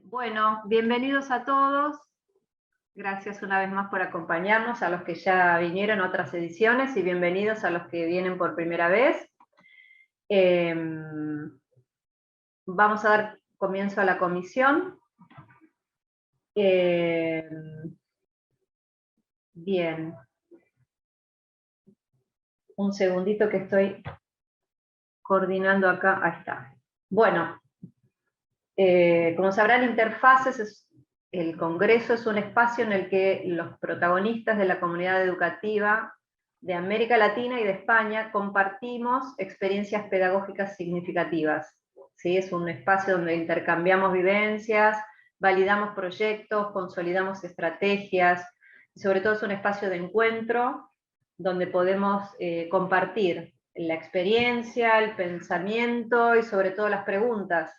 Bueno, bienvenidos a todos. Gracias una vez más por acompañarnos, a los que ya vinieron a otras ediciones y bienvenidos a los que vienen por primera vez. Vamos a dar comienzo a la comisión. Bien. Un segundito que estoy coordinando acá. Ahí está. Bueno, como sabrán, Interfaces el Congreso es un espacio en el que los protagonistas de la comunidad educativa de América Latina y de España compartimos experiencias pedagógicas significativas. ¿Sí? Es un espacio donde intercambiamos vivencias, validamos proyectos, consolidamos estrategias, y sobre todo es un espacio de encuentro donde podemos compartir la experiencia, el pensamiento y sobre todo las preguntas.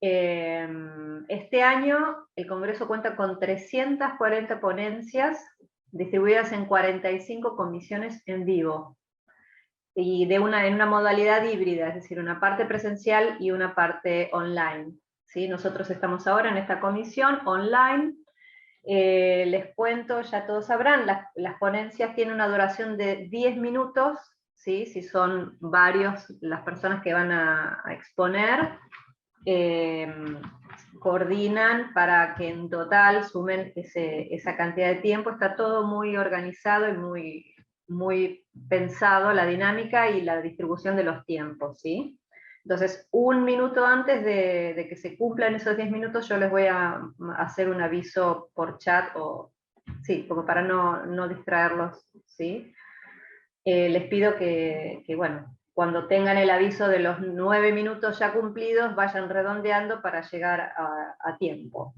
Este año el Congreso cuenta con 340 ponencias distribuidas en 45 comisiones en vivo y en una modalidad híbrida, es decir, una parte presencial y una parte online. ¿Sí? Nosotros estamos ahora en esta comisión online. Les cuento, ya todos sabrán, las ponencias tienen una duración de 10 minutos, ¿sí? Si son varios las personas que van a exponer. Coordinan para que en total sumen esa cantidad de tiempo. Está todo muy organizado y muy pensado, la dinámica y la distribución de los tiempos, ¿sí? Entonces, un minuto antes de que se cumplan esos 10 minutos, yo les voy a hacer un aviso por chat, sí, como para no distraerlos, ¿sí? Les pido bueno, cuando tengan el aviso de los 9 minutos ya cumplidos, vayan redondeando para llegar a tiempo.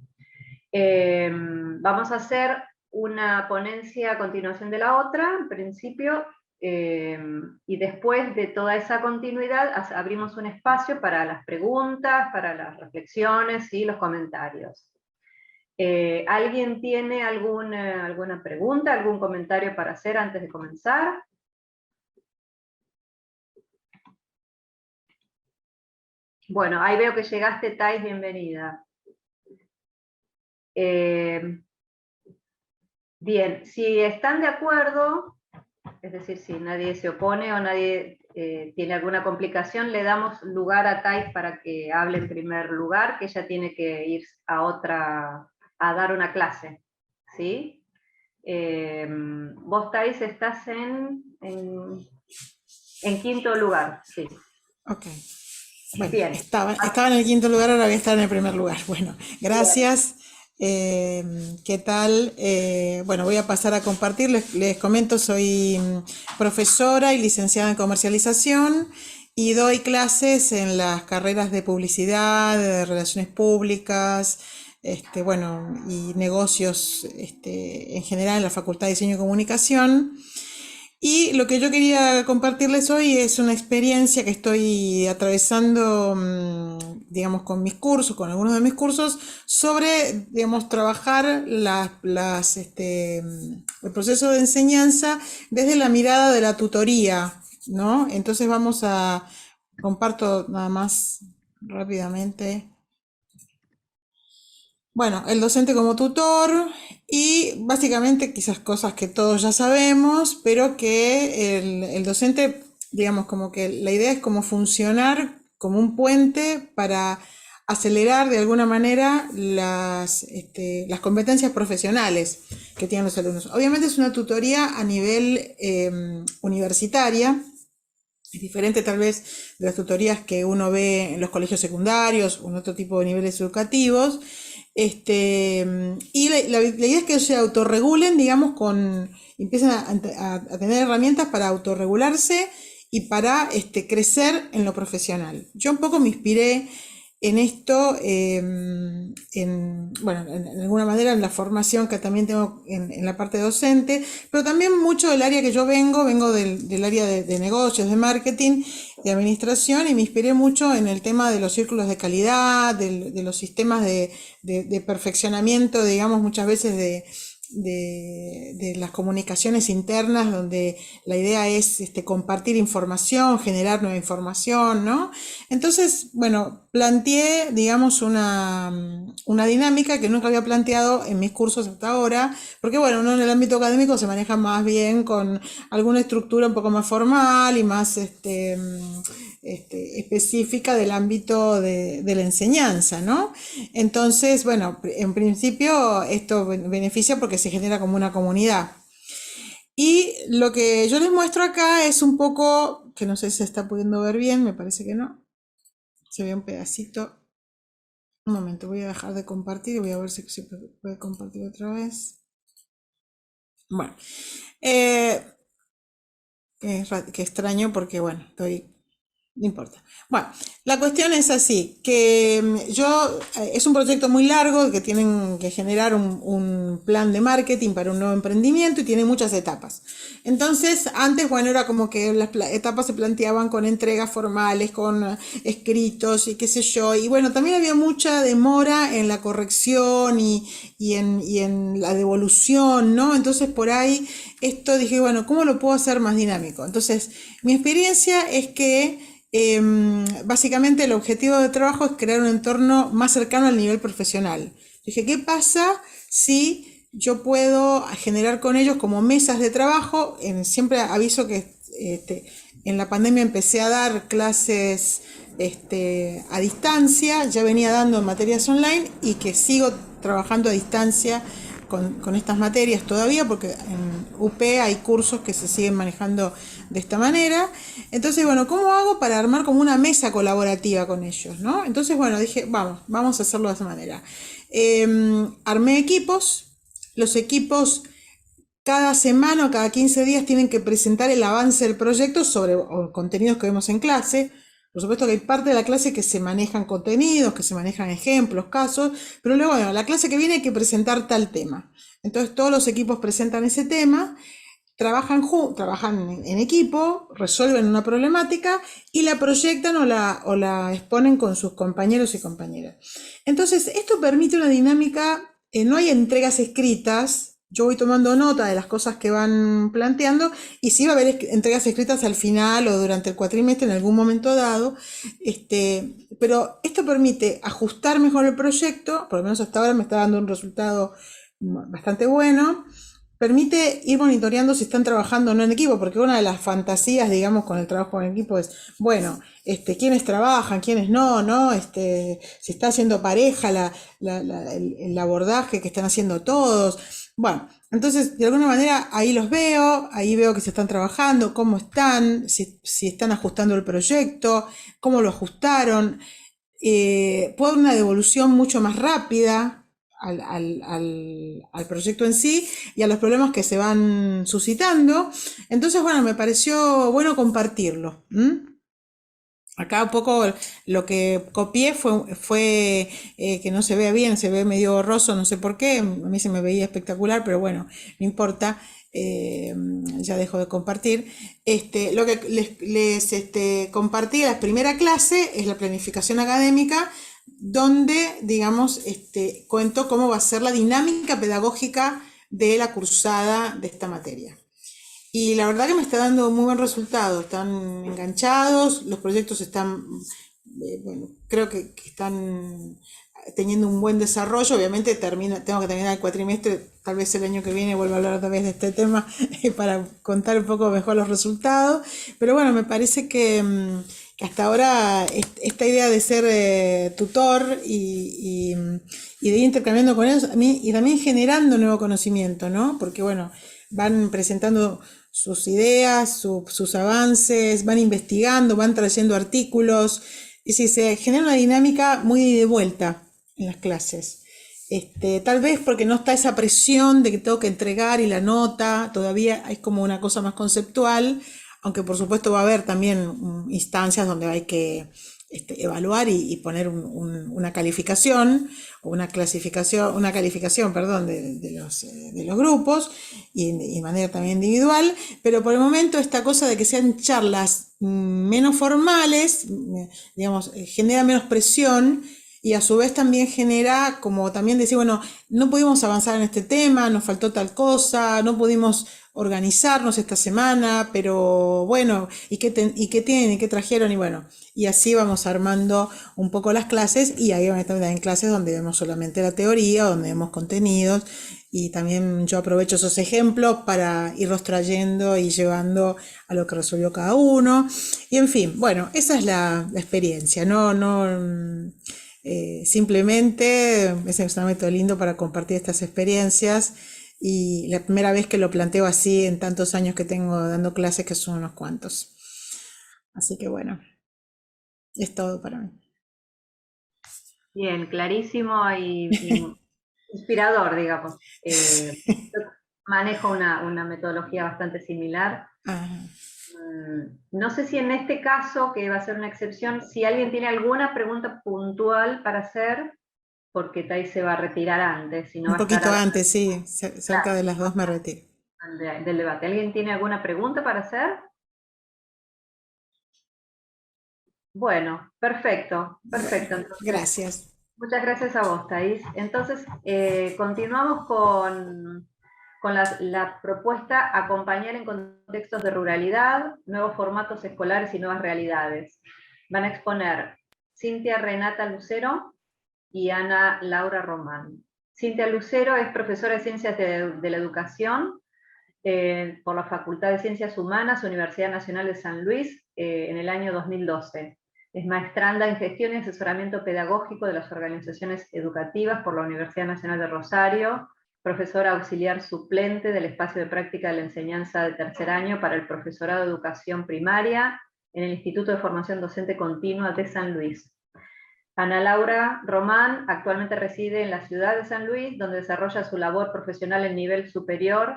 Vamos a hacer una ponencia a continuación de la otra, en principio, y después de toda esa continuidad abrimos un espacio para las preguntas, para las reflexiones y los comentarios. ¿Alguien tiene alguna pregunta, algún comentario para hacer antes de comenzar? Bueno, ahí veo que llegaste, Thais, bienvenida. Bien, si están de acuerdo, es decir, si nadie se opone o nadie tiene alguna complicación, le damos lugar a Thais para que hable en primer lugar, que ella tiene que ir a dar una clase, ¿sí? Vos, Thais, estás en quinto lugar, sí. Ok. Bueno, Bien. estaba en el quinto lugar, ahora voy a estar en el primer lugar. Bueno, gracias. ¿Qué tal? Bueno, voy a pasar a compartir. Les comento, soy profesora y licenciada en comercialización y doy clases en las carreras de publicidad, de relaciones públicas, bueno, y negocios, en general en la Facultad de Diseño y Comunicación. Y lo que yo quería compartirles hoy es una experiencia que estoy atravesando, digamos, con mis cursos, con algunos de mis cursos, sobre, digamos, trabajar el proceso de enseñanza desde la mirada de la tutoría, ¿no? Entonces comparto nada más rápidamente. Bueno, el docente como tutor y básicamente quizás cosas que todos ya sabemos, pero que el docente, digamos, como que la idea es como funcionar como un puente para acelerar de alguna manera las competencias profesionales que tienen los alumnos. Obviamente es una tutoría a nivel universitaria. Es diferente tal vez de las tutorías que uno ve en los colegios secundarios o en otro tipo de niveles educativos. Y la idea es que se autorregulen, digamos, empiezan a tener herramientas para autorregularse y para crecer en lo profesional. Yo un poco me inspiré en esto, bueno, en alguna manera en la formación que también tengo en la parte docente, pero también mucho del área que yo vengo del área de negocios, de marketing, de administración, y me inspiré mucho en el tema de los círculos de calidad, de los sistemas de perfeccionamiento, digamos, muchas veces de las comunicaciones internas, donde la idea es compartir información, generar nueva información, ¿no? Entonces, bueno, planteé, digamos, una dinámica que nunca había planteado en mis cursos hasta ahora, porque bueno, uno en el ámbito académico se maneja más bien con alguna estructura un poco más formal y más específica del ámbito de la enseñanza, ¿no? Entonces, bueno, en principio esto beneficia porque se genera como una comunidad. Y lo que yo les muestro acá es un poco, que no sé si se está pudiendo ver bien, me parece que no. Se ve un pedacito. Un momento, voy a dejar de compartir y voy a ver si se puede compartir otra vez. Bueno, que extraño porque, bueno, no importa. Bueno, la cuestión es así, que es un proyecto muy largo que tienen que generar un plan de marketing para un nuevo emprendimiento y tiene muchas etapas. Entonces, antes, bueno, era como que las etapas se planteaban con entregas formales, con escritos y qué sé yo. Y bueno, también había mucha demora en la corrección y en la devolución, ¿no? Entonces, por ahí, esto dije, bueno, ¿cómo lo puedo hacer más dinámico? Entonces, mi experiencia es que básicamente el objetivo de trabajo es crear un entorno más cercano al nivel profesional. Dije, ¿qué pasa si yo puedo generar con ellos como mesas de trabajo? Siempre aviso que en la pandemia empecé a dar clases a distancia, ya venía dando materias online y que sigo trabajando a distancia con estas materias todavía, porque en UP hay cursos que se siguen manejando de esta manera. Entonces, bueno, ¿cómo hago para armar como una mesa colaborativa con ellos, ¿no? Entonces, bueno, dije, vamos a hacerlo de esa manera. Armé equipos, los equipos cada semana o cada 15 días tienen que presentar el avance del proyecto sobre contenidos que vemos en clase. Por supuesto que hay parte de la clase que se manejan contenidos, que se manejan ejemplos, casos, pero luego, bueno, la clase que viene hay que presentar tal tema. Entonces todos los equipos presentan ese tema, trabajan en equipo, resuelven una problemática y la proyectan o la exponen con sus compañeros y compañeras. Entonces esto permite una dinámica, no hay entregas escritas. Yo voy tomando nota de las cosas que van planteando y sí va a haber entregas escritas al final o durante el cuatrimestre en algún momento dado, pero esto permite ajustar mejor el proyecto, por lo menos hasta ahora me está dando un resultado bastante bueno. Permite ir monitoreando si están trabajando o no en equipo, porque una de las fantasías, digamos, con el trabajo en equipo es, bueno, quiénes trabajan, quiénes no, ¿no? Si está haciendo pareja el abordaje que están haciendo todos. Bueno, entonces, de alguna manera, ahí los veo, ahí veo que se están trabajando, cómo están, si están ajustando el proyecto, cómo lo ajustaron. Puedo dar una devolución mucho más rápida al proyecto en sí y a los problemas que se van suscitando. Entonces, bueno, me pareció bueno compartirlo. Acá un poco lo que copié fue que no se vea bien, se ve medio borroso, no sé por qué, a mí se me veía espectacular, pero bueno, no importa, ya dejo de compartir. Lo que les compartí en la primera clase es la planificación académica, donde, digamos, cuento cómo va a ser la dinámica pedagógica de la cursada de esta materia. Y la verdad que me está dando muy buen resultado, están enganchados, los proyectos están, bueno, creo que están teniendo un buen desarrollo. Obviamente tengo que terminar el cuatrimestre, tal vez el año que viene vuelva a hablar otra vez de este tema para contar un poco mejor los resultados, pero bueno, me parece que hasta ahora esta idea de ser tutor y de ir intercambiando con ellos, a mí, y también generando nuevo conocimiento, ¿no? Porque bueno, van presentando sus ideas, sus avances, van investigando, van trayendo artículos, y si se genera una dinámica muy de vuelta en las clases. Tal vez porque no está esa presión de que tengo que entregar y la nota, todavía es como una cosa más conceptual, aunque por supuesto va a haber también instancias donde hay que evaluar y poner una calificación o una calificación, perdón, de los grupos y de manera también individual, pero por el momento esta cosa de que sean charlas menos formales, digamos, genera menos presión y a su vez también genera como también decir, bueno, no pudimos avanzar en este tema, nos faltó tal cosa, no pudimos organizarnos esta semana, pero bueno, ¿y qué tienen? ¿Y qué trajeron? Y bueno, y así vamos armando un poco las clases, y ahí van a estar también clases donde vemos solamente la teoría, donde vemos contenidos, y también yo aprovecho esos ejemplos para irlos trayendo y llevando a lo que resolvió cada uno. Y en fin, bueno, esa es la experiencia, simplemente es un método lindo para compartir estas experiencias, y la primera vez que lo planteo así en tantos años que tengo dando clases, que son unos cuantos. Así que bueno, es todo para mí. Bien, clarísimo y inspirador, digamos. Yo manejo una metodología bastante similar. Ah, No sé si en este caso, que va a ser una excepción, si alguien tiene alguna pregunta puntual para hacer, porque Tai se va a retirar antes, si no un va a estar poquito antes, sí, cerca de las 2 me retiro. del debate. ¿Alguien tiene alguna pregunta para hacer? Bueno, perfecto, perfecto. Bueno, Entonces, gracias. muchas gracias a vos, Thais. Entonces, continuamos con la propuesta acompañar en contextos de ruralidad, nuevos formatos escolares y nuevas realidades. Van a exponer Cintia Renata Lucero y Ana Laura Román. Cintia Lucero es profesora de Ciencias de la Educación por la Facultad de Ciencias Humanas, Universidad Nacional de San Luis, en el año 2012. Es maestranda en gestión y asesoramiento pedagógico de las organizaciones educativas por la Universidad Nacional de Rosario, profesora auxiliar suplente del espacio de práctica de la enseñanza de tercer año para el profesorado de educación primaria en el Instituto de Formación Docente Continua de San Luis. Ana Laura Román actualmente reside en la ciudad de San Luis, donde desarrolla su labor profesional en nivel superior,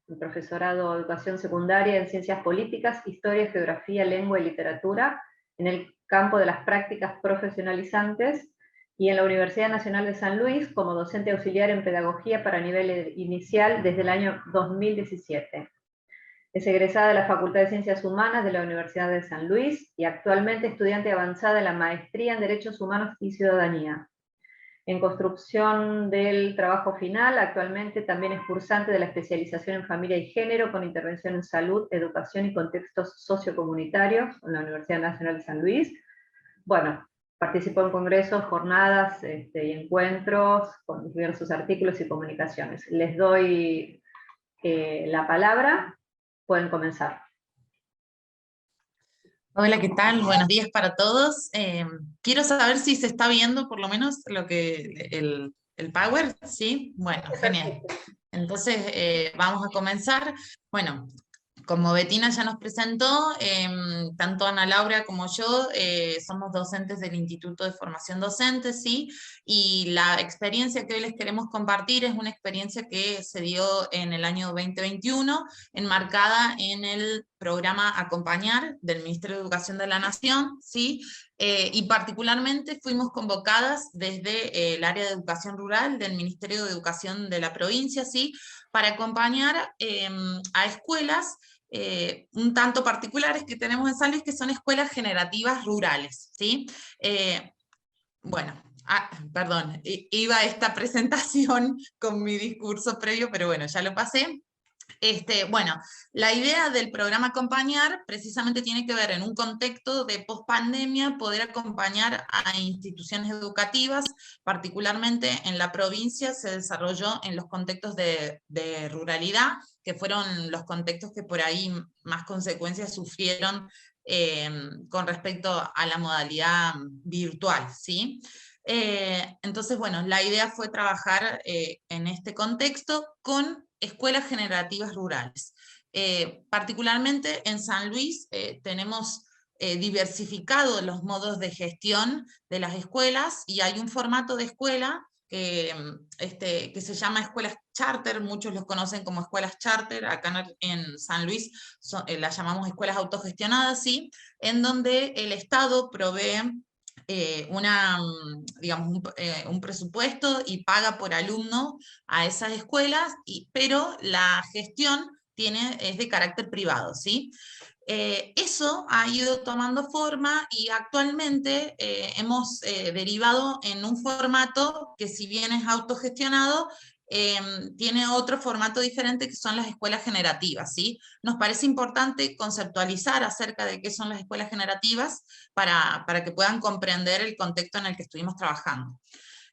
el profesorado de educación secundaria en ciencias políticas, historia, geografía, lengua y literatura, en el campo de las prácticas profesionalizantes, y en la Universidad Nacional de San Luis como docente auxiliar en pedagogía para nivel inicial desde el año 2017. Es egresada de la Facultad de Ciencias Humanas de la Universidad de San Luis y actualmente estudiante avanzada en la Maestría en Derechos Humanos y Ciudadanía. En construcción del trabajo final, actualmente también es cursante de la especialización en familia y género con intervención en salud, educación y contextos sociocomunitarios en la Universidad Nacional de San Luis. Bueno, participó en congresos, jornadas y encuentros con diversos artículos y comunicaciones. Les doy la palabra. Pueden comenzar. Hola, ¿qué tal? Buenos días para todos. Quiero saber si se está viendo por lo menos el Power, ¿sí? Bueno, genial. Entonces, vamos a comenzar. Bueno, como Betina ya nos presentó, tanto Ana Laura como yo somos docentes del Instituto de Formación Docente, ¿sí? Y la experiencia que hoy les queremos compartir es una experiencia que se dio en el año 2021, enmarcada en el programa Acompañar del Ministerio de Educación de la Nación, ¿sí? Y particularmente fuimos convocadas desde el área de educación rural del Ministerio de Educación de la provincia, ¿sí? Para acompañar a escuelas un tanto particulares que tenemos en San Luis, que son escuelas generativas rurales, ¿sí? Bueno, perdón, iba a esta presentación con mi discurso previo, pero bueno, ya lo pasé. Bueno, la idea del programa Acompañar precisamente tiene que ver en un contexto de pospandemia, poder acompañar a instituciones educativas, particularmente en la provincia se desarrolló en los contextos de ruralidad, que fueron los contextos que por ahí más consecuencias sufrieron con respecto a la modalidad virtual, ¿sí? Entonces, bueno, la idea fue trabajar en este contexto con escuelas generativas rurales. Particularmente en San Luis tenemos diversificado los modos de gestión de las escuelas y hay un formato de escuela que se llama escuelas charter, muchos los conocen como escuelas charter, acá en San Luis las llamamos escuelas autogestionadas, ¿sí? En donde el Estado provee digamos, un presupuesto y paga por alumno a esas escuelas, pero la gestión es de carácter privado, ¿sí? Eso ha ido tomando forma y actualmente hemos derivado en un formato que, si bien es autogestionado, tiene otro formato diferente, que son las escuelas generativas, ¿sí? Nos parece importante conceptualizar acerca de qué son las escuelas generativas para que puedan comprender el contexto en el que estuvimos trabajando.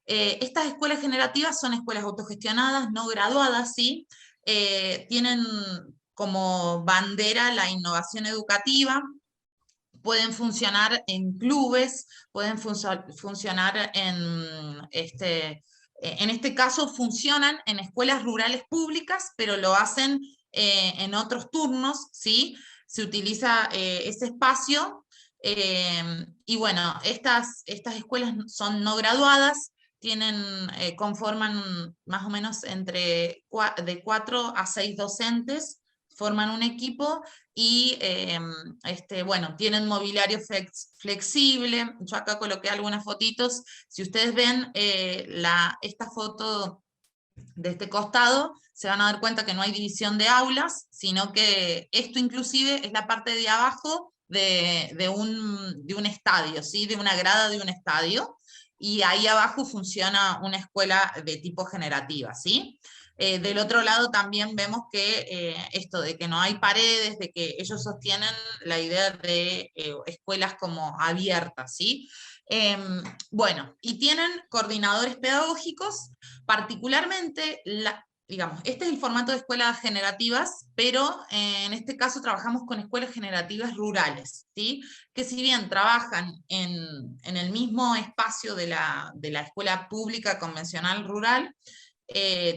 Estas escuelas generativas son escuelas autogestionadas, no graduadas, ¿sí? Tienen como bandera la innovación educativa, pueden funcionar en clubes, pueden funcionar en este caso funcionan en escuelas rurales públicas, pero lo hacen en otros turnos, ¿sí? Se utiliza ese espacio, y bueno, estas escuelas son no graduadas, conforman más o menos de 4 a 6 docentes, forman un equipo y bueno, tienen mobiliario flexible. Yo acá coloqué algunas fotitos. Si ustedes ven esta foto de este costado, se van a dar cuenta que no hay división de aulas, sino que esto inclusive es la parte de abajo de un estadio, ¿sí? De una grada de un estadio, y ahí abajo funciona una escuela de tipo generativa, ¿sí? Del otro lado también vemos que esto de que no hay paredes, de que ellos sostienen la idea de escuelas como abiertas, ¿sí? Bueno, y tienen coordinadores pedagógicos, particularmente, digamos, este es el formato de escuelas generativas, pero en este caso trabajamos con escuelas generativas rurales, ¿sí? Que si bien trabajan en el mismo espacio de la escuela pública convencional rural,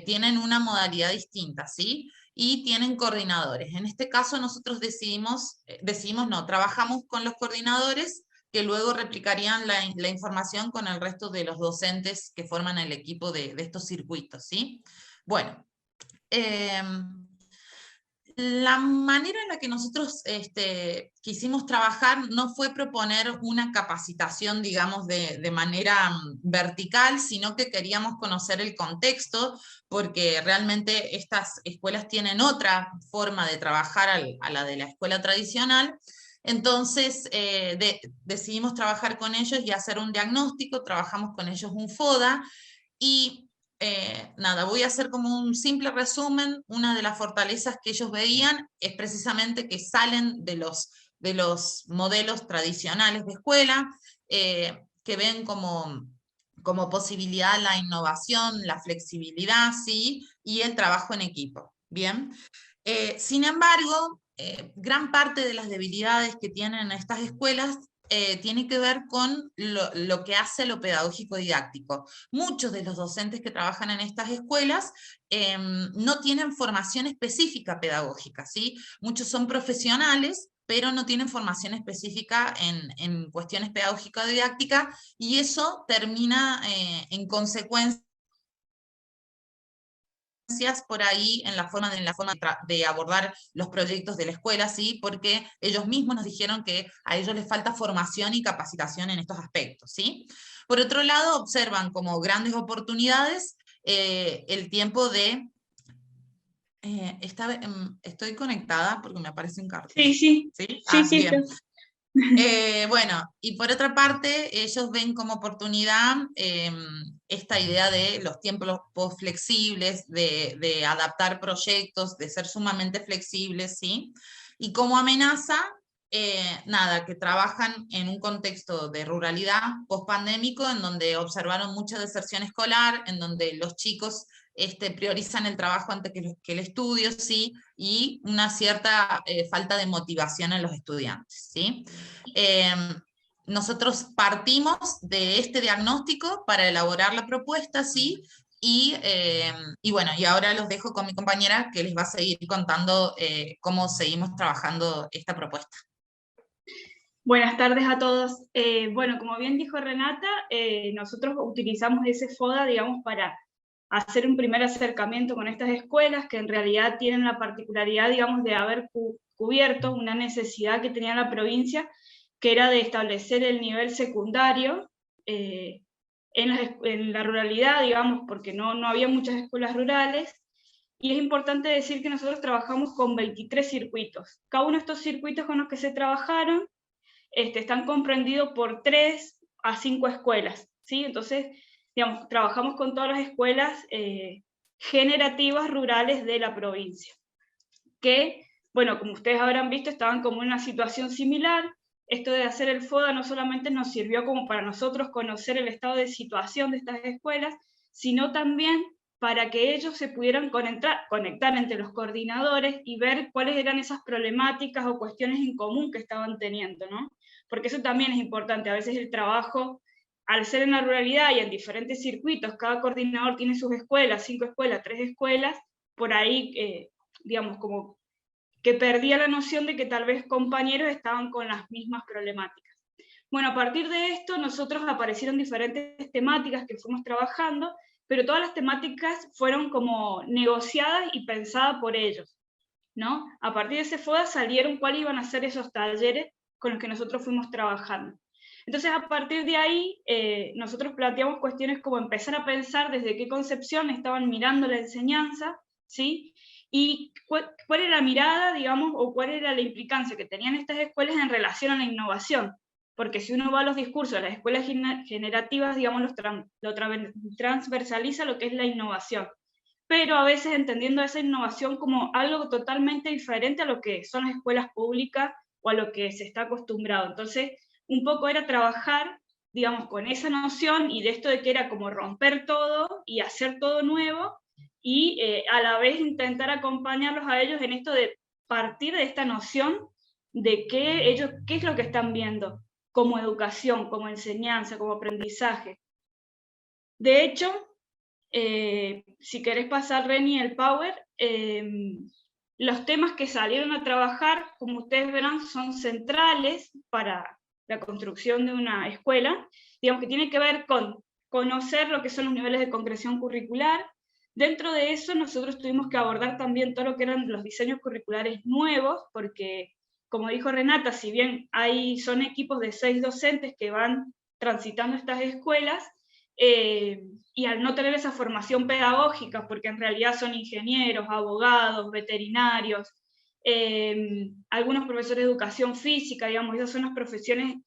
tienen una modalidad distinta, ¿sí? Y tienen coordinadores. En este caso nosotros trabajamos con los coordinadores, que luego replicarían la información con el resto de los docentes que forman el equipo de estos circuitos, ¿sí? Bueno, la manera en la que nosotros quisimos trabajar no fue proponer una capacitación, digamos, de manera vertical, sino que queríamos conocer el contexto, porque realmente estas escuelas tienen otra forma de trabajar a la de la escuela tradicional. Entonces decidimos trabajar con ellos y hacer un diagnóstico. Trabajamos con ellos un FODA, y nada, voy a hacer como un simple resumen. Una de las fortalezas que ellos veían es precisamente que salen de los modelos tradicionales de escuela, que ven como posibilidad la innovación, la flexibilidad, ¿sí? Y el trabajo en equipo. Bien. Sin embargo, gran parte de las debilidades que tienen estas escuelas tiene que ver con lo que hace lo pedagógico didáctico. Muchos de los docentes que trabajan en estas escuelas no tienen formación específica pedagógica, ¿sí? Muchos son profesionales, pero no tienen formación específica en cuestiones pedagógico-didácticas, y eso termina en consecuencia por ahí en la forma de abordar los proyectos de la escuela, ¿sí? Porque ellos mismos nos dijeron que a ellos les falta formación y capacitación en estos aspectos, ¿sí? Por otro lado, observan como grandes oportunidades el tiempo de... estoy conectada porque me aparece un cartel. Sí, sí. ¿Sí? Sí, sí, bien. Bueno, y por otra parte, ellos ven como oportunidad esta idea de los tiempos flexibles, de adaptar proyectos, de ser sumamente flexibles, ¿sí? Y como amenaza, nada, que trabajan en un contexto de ruralidad post-pandémico, en donde observaron mucha deserción escolar, en donde los chicos priorizan el trabajo antes que el estudio, ¿sí? Y una cierta falta de motivación en los estudiantes, ¿sí? Nosotros partimos de este diagnóstico para elaborar la propuesta, ¿sí? Y bueno, y ahora los dejo con mi compañera, que les va a seguir contando cómo seguimos trabajando esta propuesta. Buenas tardes a todos. Bueno, como bien dijo Renata, nosotros utilizamos ese FODA, digamos, para hacer un primer acercamiento con estas escuelas, que en realidad tienen la particularidad, digamos, de haber cubierto una necesidad que tenía la provincia, que era de establecer el nivel secundario en la ruralidad, digamos, porque no había muchas escuelas rurales, y es importante decir que nosotros trabajamos con 23 circuitos. Cada uno de estos circuitos con los que se trabajaron están comprendidos por 3 a 5 escuelas, ¿sí? Entonces, digamos, trabajamos con todas las escuelas generativas rurales de la provincia, que, bueno, como ustedes habrán visto, estaban como en una situación similar. Esto de hacer el FODA no solamente nos sirvió como para nosotros conocer el estado de situación de estas escuelas, sino también para que ellos se pudieran conectar entre los coordinadores y ver cuáles eran esas problemáticas o cuestiones en común que estaban teniendo, ¿no? Porque eso también es importante. A veces el trabajo, al ser en la ruralidad y en diferentes circuitos, cada coordinador tiene sus escuelas, 5 escuelas, 3 escuelas, por ahí, digamos, como que perdía la noción de que tal vez compañeros estaban con las mismas problemáticas. Bueno, a partir de esto, nosotros aparecieron diferentes temáticas que fuimos trabajando, pero todas las temáticas fueron como negociadas y pensadas por ellos, ¿no? A partir de ese FODA salieron cuáles iban a ser esos talleres con los que nosotros fuimos trabajando. Entonces, a partir de ahí, nosotros planteamos cuestiones como empezar a pensar desde qué concepción estaban mirando la enseñanza, ¿sí? Y cuál era la mirada, digamos, o cuál era la implicancia que tenían estas escuelas en relación a la innovación. Porque si uno va a los discursos de las escuelas generativas, digamos, lo transversaliza lo que es la innovación. Pero a veces entendiendo esa innovación como algo totalmente diferente a lo que son las escuelas públicas o a lo que se está acostumbrado. Entonces, un poco era trabajar, digamos, con esa noción y de esto de que era como romper todo y hacer todo nuevo, y a la vez intentar acompañarlos a ellos en esto de partir de esta noción de que ellos, qué es lo que están viendo como educación, como enseñanza, como aprendizaje. De hecho, si querés pasar, Reni, el Power, los temas que salieron a trabajar, como ustedes verán, son centrales para la construcción de una escuela, digamos que tiene que ver con conocer lo que son los niveles de concreción curricular. Dentro de eso nosotros tuvimos que abordar también todo lo que eran los diseños curriculares nuevos, porque, como dijo Renata, si bien son equipos de 6 docentes que van transitando estas escuelas, y al no tener esa formación pedagógica, porque en realidad son ingenieros, abogados, veterinarios, algunos profesores de educación física, digamos, esas son las profesiones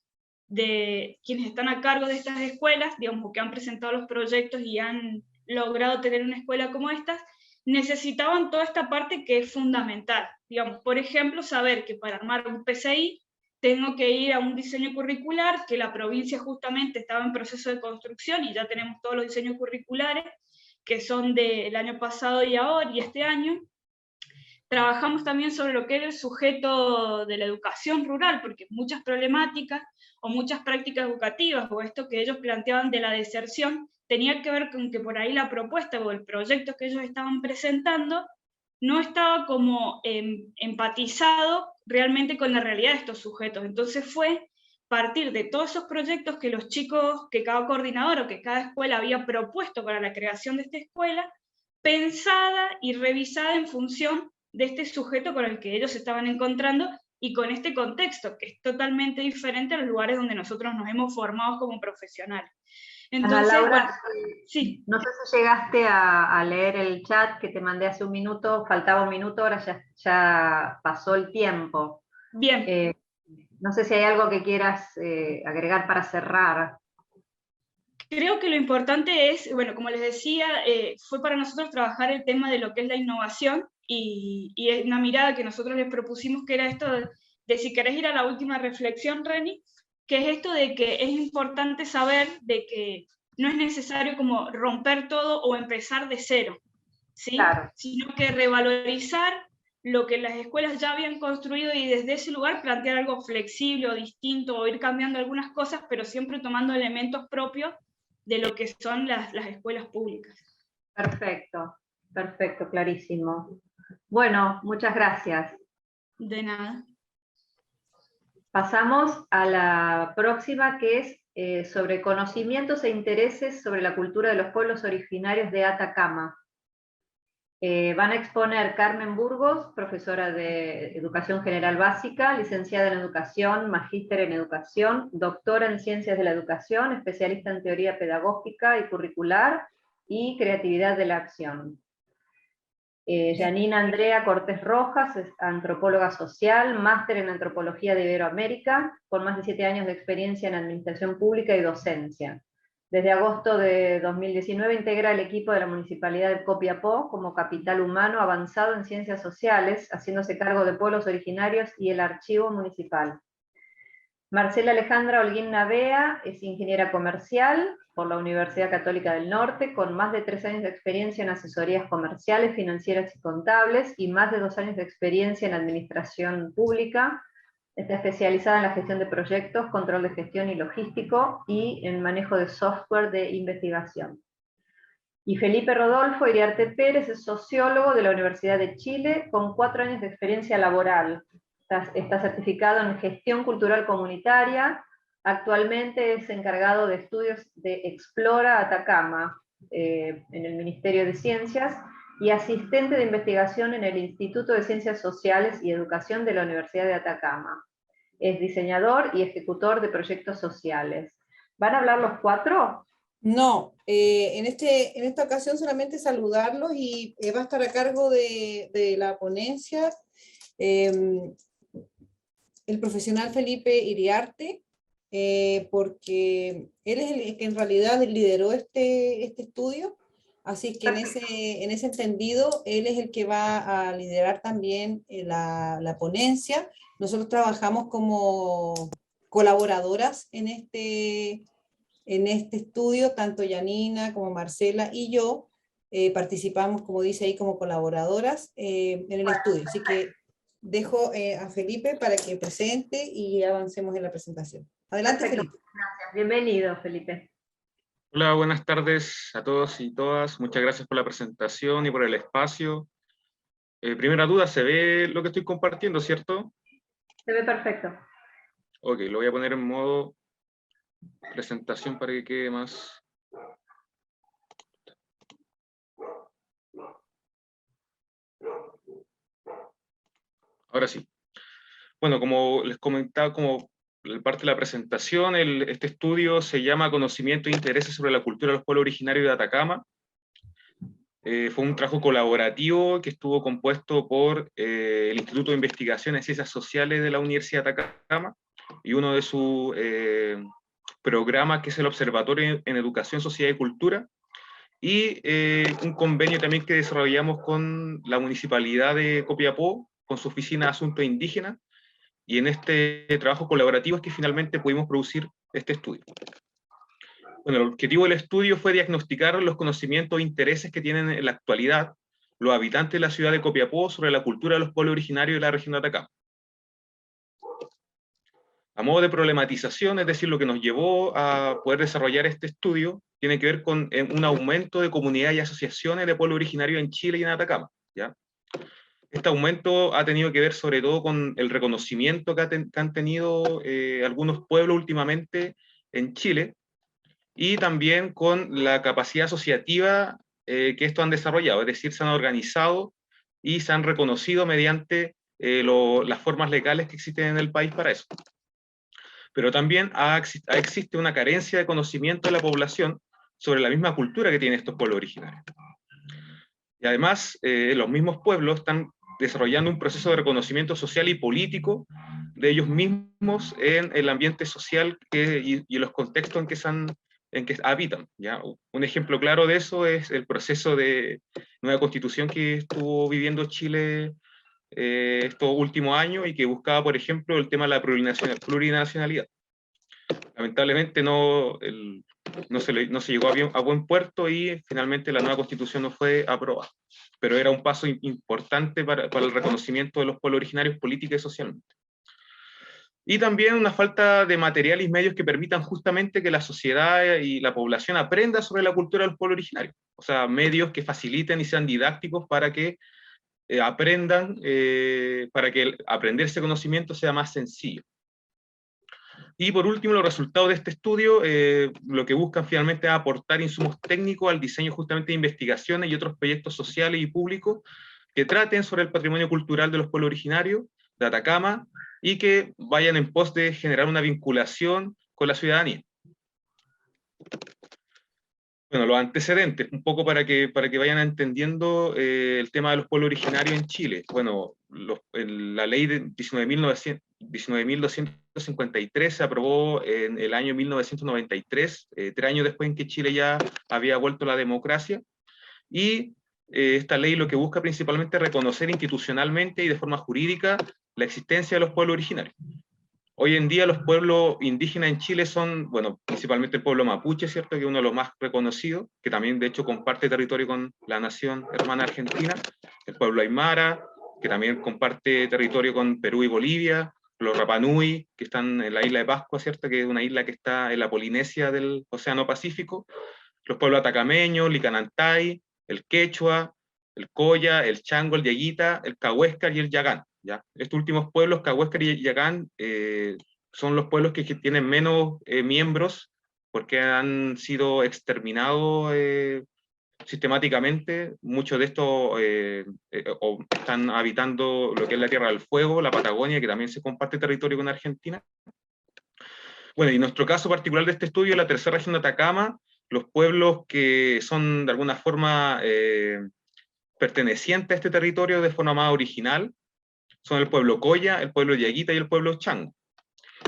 de quienes están a cargo de estas escuelas, digamos, que han presentado los proyectos y han logrado tener una escuela como estas, necesitaban toda esta parte que es fundamental. Digamos, por ejemplo, saber que para armar un PCI tengo que ir a un diseño curricular, que la provincia justamente estaba en proceso de construcción y ya tenemos todos los diseños curriculares, que son del año pasado y ahora y este año. Trabajamos también sobre lo que era el sujeto de la educación rural, porque muchas problemáticas o muchas prácticas educativas, o esto que ellos planteaban de la deserción, tenía que ver con que por ahí la propuesta o el proyecto que ellos estaban presentando no estaba como empatizado realmente con la realidad de estos sujetos. Entonces fue partir de todos esos proyectos que los chicos, que cada coordinador o que cada escuela había propuesto para la creación de esta escuela, pensada y revisada en función de este sujeto con el que ellos se estaban encontrando y con este contexto, que es totalmente diferente a los lugares donde nosotros nos hemos formado como profesionales. Entonces, Ana Laura, bueno, sí. No sé si llegaste a leer el chat que te mandé hace un minuto, faltaba un minuto, ahora ya pasó el tiempo. Bien. No sé si hay algo que quieras agregar para cerrar. Creo que lo importante es, bueno, como les decía, fue para nosotros trabajar el tema de lo que es la innovación y es una mirada que nosotros les propusimos, que era esto de si querés ir a la última reflexión, Reni, que es esto de que es importante saber de que no es necesario como romper todo o empezar de cero, ¿sí? Claro. Sino que revalorizar lo que las escuelas ya habían construido y desde ese lugar plantear algo flexible o distinto o ir cambiando algunas cosas, pero siempre tomando elementos propios de lo que son las escuelas públicas. Perfecto, perfecto, clarísimo. Bueno, muchas gracias. De nada. Pasamos a la próxima, que es sobre conocimientos e intereses sobre la cultura de los pueblos originarios de Atacama. Van a exponer Carmen Burgos, profesora de Educación General Básica, licenciada en Educación, magíster en Educación, doctora en Ciencias de la Educación, especialista en Teoría Pedagógica y Curricular y Creatividad de la Acción. Yanina Andrea Cortés Rojas es antropóloga social, máster en antropología de Iberoamérica, con más de 7 años de experiencia en administración pública y docencia. Desde agosto de 2019 integra el equipo de la Municipalidad de Copiapó como capital humano avanzado en ciencias sociales, haciéndose cargo de pueblos originarios y el archivo municipal. Marcela Alejandra Holguín Navea es ingeniera comercial por la Universidad Católica del Norte, con más de 3 años de experiencia en asesorías comerciales, financieras y contables, y más de 2 años de experiencia en administración pública. Está especializada en la gestión de proyectos, control de gestión y logístico, y en manejo de software de investigación. Y Felipe Rodolfo Iriarte Pérez es sociólogo de la Universidad de Chile, con 4 años de experiencia laboral. Está certificado en gestión cultural comunitaria. Actualmente es encargado de estudios de Explora Atacama en el Ministerio de Ciencias y asistente de investigación en el Instituto de Ciencias Sociales y Educación de la Universidad de Atacama. Es diseñador y ejecutor de proyectos sociales. ¿Van a hablar los 4? No, en esta ocasión solamente saludarlos y va a estar a cargo de la ponencia el profesional Felipe Iriarte, porque él es el que en realidad lideró este estudio, así que en ese entendido, él es el que va a liderar también la ponencia. Nosotros trabajamos como colaboradoras en este estudio, tanto Yanina como Marcela y yo participamos, como dice ahí, como colaboradoras en el estudio. Así que dejo a Felipe para que presente y avancemos en la presentación. Adelante, Perfecto. Felipe. Gracias. Bienvenido, Felipe. Hola, buenas tardes a todos y todas. Muchas gracias por la presentación y por el espacio. Primera duda, ¿se ve lo que estoy compartiendo, cierto? Se ve perfecto. Ok, lo voy a poner en modo presentación para que quede más. Ahora sí. Bueno, como les comentaba, como parte de la presentación, este estudio se llama Conocimiento e Intereses sobre la Cultura de los Pueblos Originarios de Atacama. Fue un trabajo colaborativo que estuvo compuesto por el Instituto de Investigación en Ciencias Sociales de la Universidad de Atacama y uno de sus programas, que es el Observatorio en Educación, Sociedad y Cultura, y un convenio también que desarrollamos con la Municipalidad de Copiapó, con su Oficina de Asuntos Indígenas, y en este trabajo colaborativo es que finalmente pudimos producir este estudio. Bueno, el objetivo del estudio fue diagnosticar los conocimientos e intereses que tienen en la actualidad los habitantes de la ciudad de Copiapó sobre la cultura de los pueblos originarios de la región de Atacama. A modo de problematización, es decir, lo que nos llevó a poder desarrollar este estudio, tiene que ver con un aumento de comunidades y asociaciones de pueblos originarios en Chile y en Atacama, ¿ya? Este aumento ha tenido que ver sobre todo con el reconocimiento que han tenido algunos pueblos últimamente en Chile, y también con la capacidad asociativa que estos han desarrollado, es decir, se han organizado y se han reconocido mediante las formas legales que existen en el país para eso. Pero también existe una carencia de conocimiento de la población sobre la misma cultura que tienen estos pueblos originarios. Y además, los mismos pueblos están desarrollando un proceso de reconocimiento social y político de ellos mismos en el ambiente social y los contextos en que habitan, ¿ya? Un ejemplo claro de eso es el proceso de nueva constitución que estuvo viviendo Chile estos últimos años y que buscaba, por ejemplo, el tema de la plurinacionalidad. Lamentablemente no se llegó a buen puerto y finalmente la nueva constitución no fue aprobada, pero era un paso importante para el reconocimiento de los pueblos originarios política y socialmente. Y también una falta de material y medios que permitan justamente que la sociedad y la población aprenda sobre la cultura de los pueblos originarios. O sea, medios que faciliten y sean didácticos para que aprendan, para que aprender ese conocimiento sea más sencillo. Y por último, los resultados de este estudio lo que buscan finalmente es aportar insumos técnicos al diseño justamente de investigaciones y otros proyectos sociales y públicos que traten sobre el patrimonio cultural de los pueblos originarios de Atacama y que vayan en pos de generar una vinculación con la ciudadanía. Bueno, los antecedentes, un poco para que vayan entendiendo el tema de los pueblos originarios en Chile. Bueno, la ley de 19.253 se aprobó en el año 1993, 3 años después en que Chile ya había vuelto a la democracia, y esta ley lo que busca principalmente es reconocer institucionalmente y de forma jurídica la existencia de los pueblos originarios. Hoy en día los pueblos indígenas en Chile son, bueno, principalmente el pueblo mapuche, ¿cierto? Que es uno de los más reconocidos, que también de hecho comparte territorio con la nación hermana argentina, el pueblo aymara, que también comparte territorio con Perú y Bolivia, los Rapanui, que están en la isla de Pascua, ¿cierto? Que es una isla que está en la Polinesia del Océano Pacífico, los pueblos atacameños, Licanantay, el Quechua, el Coya, el Chango, el Yeguita, el Cahuéscar y el Yagán. ¿Ya? Estos últimos pueblos, Cahuéscar y Yagán, son los pueblos que tienen menos miembros porque han sido exterminados sistemáticamente. Muchos de estos están habitando lo que es la Tierra del Fuego, la Patagonia, que también se comparte territorio con Argentina. Bueno, y en nuestro caso particular de este estudio, la tercera región de Atacama, los pueblos que son de alguna forma pertenecientes a este territorio de forma más original, son el pueblo Coya, el pueblo Yaguita y el pueblo Chango.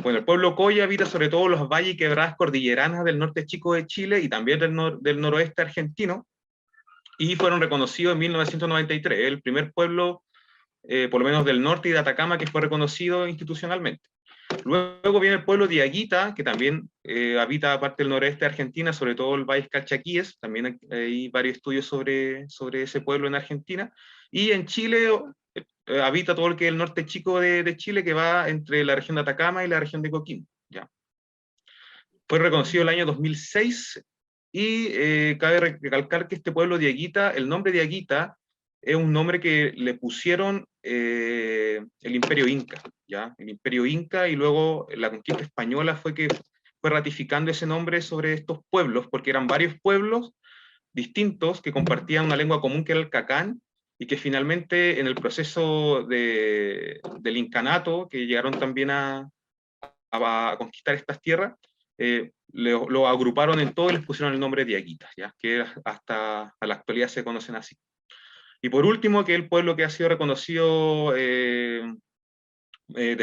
Bueno, el pueblo Coya habita sobre todo los valles y quebradas cordilleranas del norte chico de Chile y también del noroeste argentino, y fueron reconocidos en 1993, el primer pueblo, por lo menos del norte y de Atacama, que fue reconocido institucionalmente. Luego viene el pueblo de Yaguita, que también habita parte del noreste de Argentina, sobre todo el Valle Calchaquíes, también hay varios estudios sobre ese pueblo en Argentina, y en Chile habita todo el que es el norte chico de Chile, que va entre la región de Atacama y la región de Coquimbo. ¿Ya? Fue reconocido el año 2006, y cabe recalcar que este pueblo de Yaguita, el nombre de Yaguita, es un nombre que le pusieron el Imperio Inca, ¿ya? El Imperio Inca, y luego la conquista española fue que fue ratificando ese nombre sobre estos pueblos, porque eran varios pueblos distintos que compartían una lengua común que era el cacán, y que finalmente en el proceso del incanato, que llegaron también a conquistar estas tierras, lo agruparon en todo y les pusieron el nombre de Yaguitas, ¿ya? Que hasta a la actualidad se conocen así. Y por último, que el pueblo que ha sido reconocido de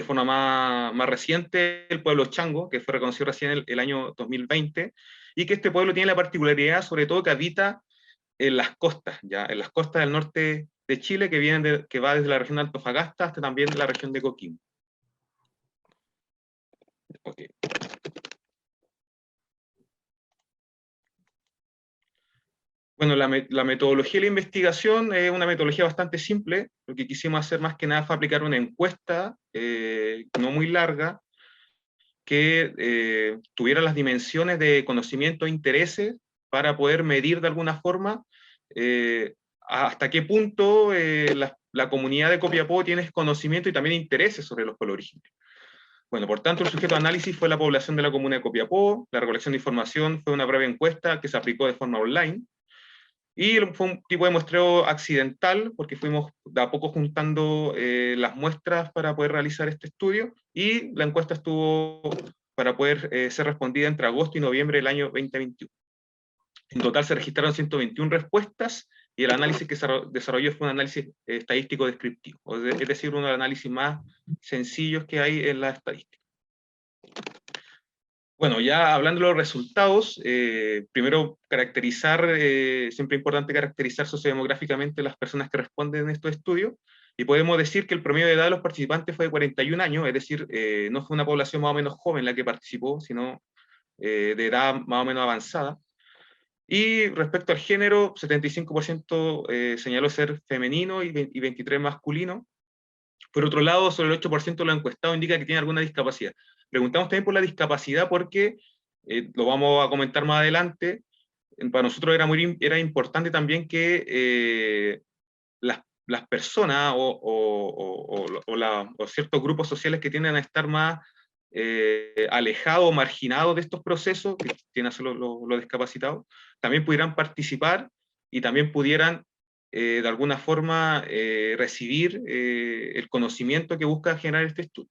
forma más reciente, el pueblo Chango, que fue reconocido recién el año 2020, y que este pueblo tiene la particularidad, sobre todo, que habita en las costas, ¿ya? En las costas del norte de Chile, que va desde la región de Antofagasta hasta también la región de Coquimbo. Okay. Bueno, la metodología de la investigación es una metodología bastante simple. Lo que quisimos hacer más que nada fue aplicar una encuesta no muy larga, que tuviera las dimensiones de conocimiento e intereses para poder medir de alguna forma hasta qué punto la comunidad de Copiapó tiene conocimiento y también intereses sobre los pueblos originarios. Bueno, por tanto, el sujeto de análisis fue la población de la comuna de Copiapó. La recolección de información fue una breve encuesta que se aplicó de forma online. Y fue un tipo de muestreo accidental, porque fuimos de a poco juntando las muestras para poder realizar este estudio, y la encuesta estuvo para poder ser respondida entre agosto y noviembre del año 2021. En total se registraron 121 respuestas, y el análisis que se desarrolló fue un análisis estadístico descriptivo, es decir, uno de los análisis más sencillos que hay en la estadística. Bueno, ya hablando de los resultados, primero caracterizar, siempre es importante caracterizar sociodemográficamente las personas que responden en estos estudios, y podemos decir que el promedio de edad de los participantes fue de 41 años, es decir, no fue una población más o menos joven la que participó, sino de edad más o menos avanzada. Y respecto al género, 75% señaló ser femenino y 23% masculino. Por otro lado, solo el 8% de los encuestados indica que tiene alguna discapacidad. Preguntamos también por la discapacidad porque, lo vamos a comentar más adelante, para nosotros era importante también que las personas o ciertos grupos sociales que tienden a estar más alejados o marginados de estos procesos, que tienen a ser los discapacitados, también pudieran participar y también pudieran de alguna forma recibir el conocimiento que busca generar este estudio.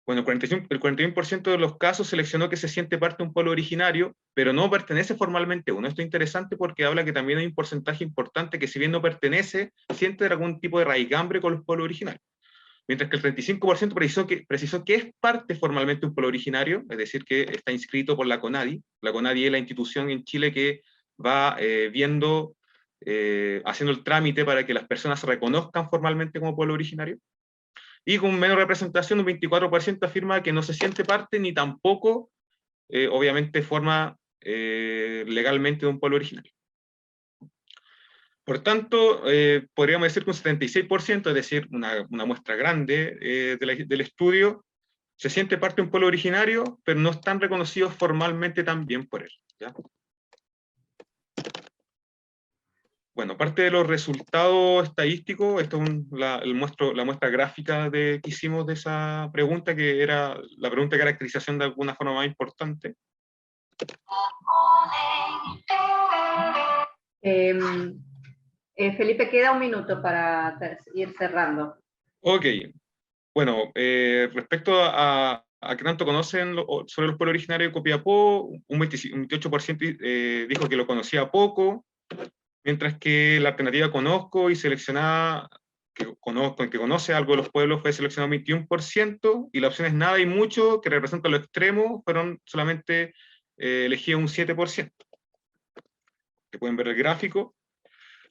Bueno, el 41% de los casos seleccionó que se siente parte de un pueblo originario, pero no pertenece formalmente a uno. Esto es interesante porque habla que también hay un porcentaje importante que, si bien no pertenece, siente algún tipo de raigambre con los pueblos originarios. Mientras que el 35% precisó que es parte formalmente de un pueblo originario, es decir, que está inscrito por la CONADI. La CONADI es la institución en Chile que va haciendo el trámite para que las personas se reconozcan formalmente como pueblo originario. Y con menos representación, un 24% afirma que no se siente parte ni tampoco, obviamente, forma legalmente de un pueblo originario. Por tanto, podríamos decir que un 76%, es decir, una muestra grande del estudio, se siente parte de un pueblo originario, pero no están reconocidos formalmente también por él, ¿ya? Bueno, parte de los resultados estadísticos, esto es la muestra gráfica que hicimos de esa pregunta, que era la pregunta de caracterización de alguna forma más importante. Felipe, queda un minuto para ir cerrando. Ok, bueno, respecto a qué tanto conocen sobre los pueblos originarios de Copiapó, un 28% dijo que lo conocía poco, mientras que la alternativa conozco y seleccionada, que conoce algo de los pueblos, fue seleccionado 21%, y la opción es nada y mucho, que representa lo extremo, fueron solamente elegidos un 7%. Que pueden ver el gráfico.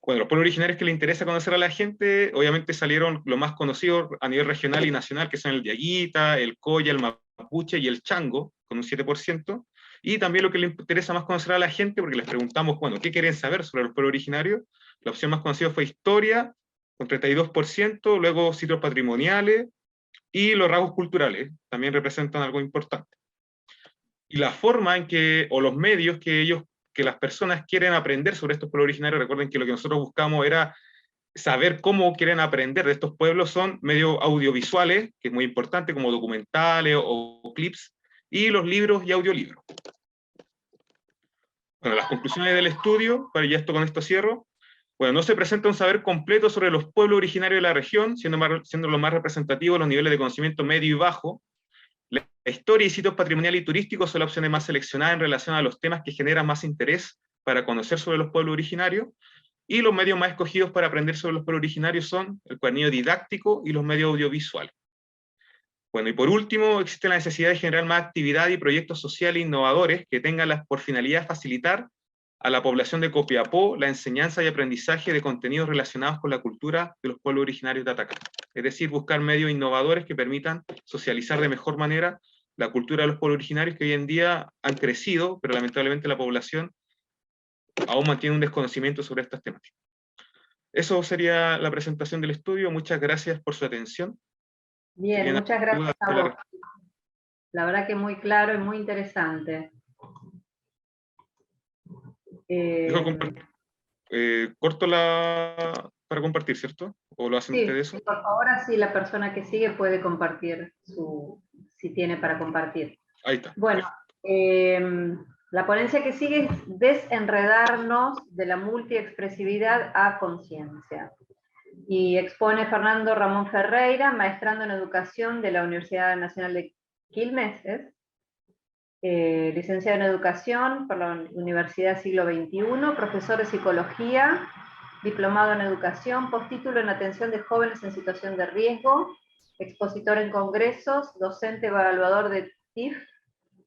Bueno, los pueblos originarios que le interesa conocer a la gente, obviamente salieron los más conocidos a nivel regional y nacional, que son el Diaguita, el Coya, el Mapuche y el Chango, con un 7%. Y también lo que le interesa más conocer a la gente, porque les preguntamos, bueno, ¿qué quieren saber sobre los pueblos originarios? La opción más conocida fue historia, con 32%, luego sitios patrimoniales, y los rasgos culturales, también representan algo importante. Y la forma en que, o los medios que las personas quieren aprender sobre estos pueblos originarios, recuerden que lo que nosotros buscamos era saber cómo quieren aprender de estos pueblos, son medios audiovisuales, que es muy importante, como documentales o clips, y los libros y audiolibros. Bueno, las conclusiones del estudio, con esto cierro. Bueno, no se presenta un saber completo sobre los pueblos originarios de la región, siendo lo más representativo los niveles de conocimiento medio y bajo. La historia y sitios patrimoniales y turísticos son las opciones más seleccionadas en relación a los temas que generan más interés para conocer sobre los pueblos originarios, y los medios más escogidos para aprender sobre los pueblos originarios son el cuadernillo didáctico y los medios audiovisuales. Bueno, y por último, existe la necesidad de generar más actividad y proyectos sociales innovadores que tengan por finalidad facilitar a la población de Copiapó la enseñanza y aprendizaje de contenidos relacionados con la cultura de los pueblos originarios de Atacama. Es decir, buscar medios innovadores que permitan socializar de mejor manera la cultura de los pueblos originarios, que hoy en día han crecido, pero lamentablemente la población aún mantiene un desconocimiento sobre estas temáticas. Eso sería la presentación del estudio. Muchas gracias por su atención. Bien, muchas gracias a vos. La verdad que muy claro y muy interesante. Corto para compartir, ¿cierto? ¿O lo hacen ustedes eso? Sí, por favor, así la persona que sigue puede compartir si tiene para compartir. Ahí está. Bueno, la ponencia que sigue es desenredarnos de la multiexpresividad a conciencia. Y expone Fernando Ramón Ferreira, maestrando en educación de la Universidad Nacional de Quilmes, licenciado en educación por la Universidad Siglo XXI, profesor de psicología, diplomado en educación, postítulo en atención de jóvenes en situación de riesgo, expositor en congresos, docente evaluador de TIF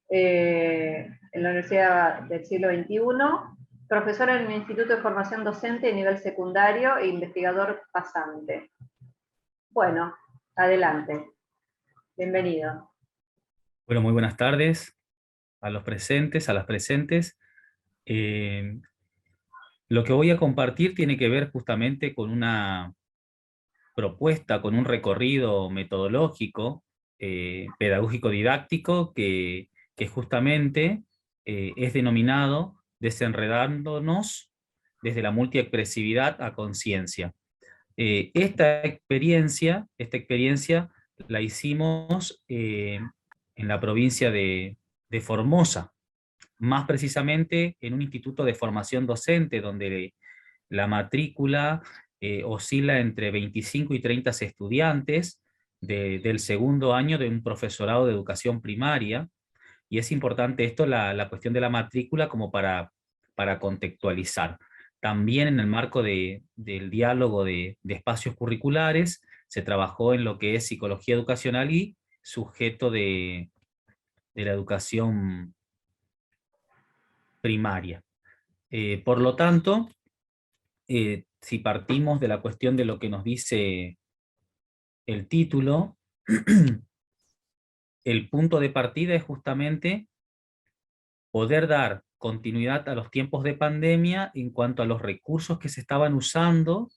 en la Universidad del Siglo XXI, profesor en el Instituto de Formación Docente de nivel secundario e investigador pasante. Bueno, adelante. Bienvenido. Bueno, muy buenas tardes a los presentes, a las presentes. Lo que voy a compartir tiene que ver justamente con una propuesta, con un recorrido metodológico, pedagógico didáctico, que justamente es denominado Desenredándonos desde la multiexpresividad a conciencia. Esta experiencia la hicimos en la provincia de Formosa, más precisamente en un instituto de formación docente, donde la matrícula oscila entre 25 y 30 estudiantes, del segundo año de un profesorado de educación primaria, y es importante esto, la cuestión de la matrícula, como para contextualizar. También en el marco del diálogo de espacios curriculares, se trabajó en lo que es psicología educacional y sujeto de la educación primaria. Por lo tanto, si partimos de la cuestión de lo que nos dice el título, el punto de partida es justamente poder dar continuidad a los tiempos de pandemia en cuanto a los recursos que se estaban usando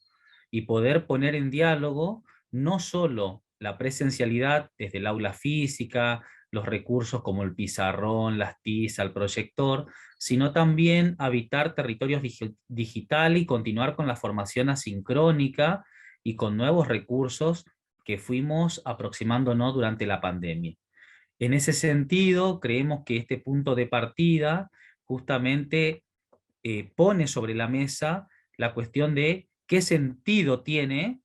y poder poner en diálogo no solo la presencialidad desde el aula física, los recursos como el pizarrón, las tizas, el proyector, sino también habitar territorios digitales y continuar con la formación asincrónica y con nuevos recursos que fuimos aproximándonos durante la pandemia. En ese sentido, creemos que este punto de partida justamente pone sobre la mesa la cuestión de qué sentido tiene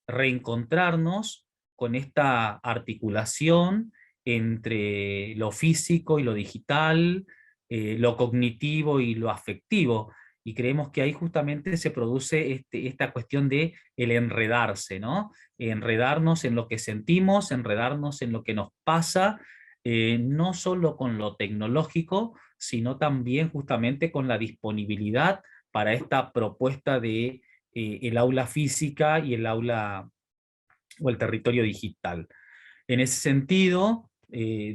reencontrarnos con esta articulación entre lo físico y lo digital, lo cognitivo y lo afectivo. Y creemos que ahí justamente se produce esta cuestión de el enredarse, ¿no? Enredarnos en lo que sentimos, enredarnos en lo que nos pasa, no solo con lo tecnológico, sino también justamente con la disponibilidad para esta propuesta de el aula física y el aula o el territorio digital. En ese sentido,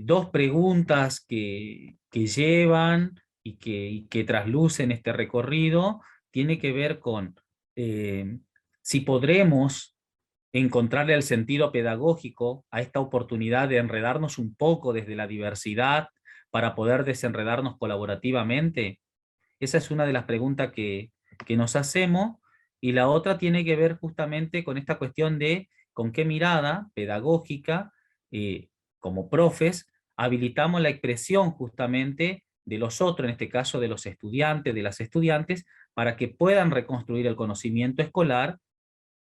dos preguntas que llevan y que traslucen este recorrido tiene que ver con si podremos encontrarle el sentido pedagógico a esta oportunidad de enredarnos un poco desde la diversidad para poder desenredarnos colaborativamente. Esa es una de las preguntas que nos hacemos, y la otra tiene que ver justamente con esta cuestión de con qué mirada pedagógica, como profes, habilitamos la expresión justamente de los otros, en este caso de los estudiantes, de las estudiantes, para que puedan reconstruir el conocimiento escolar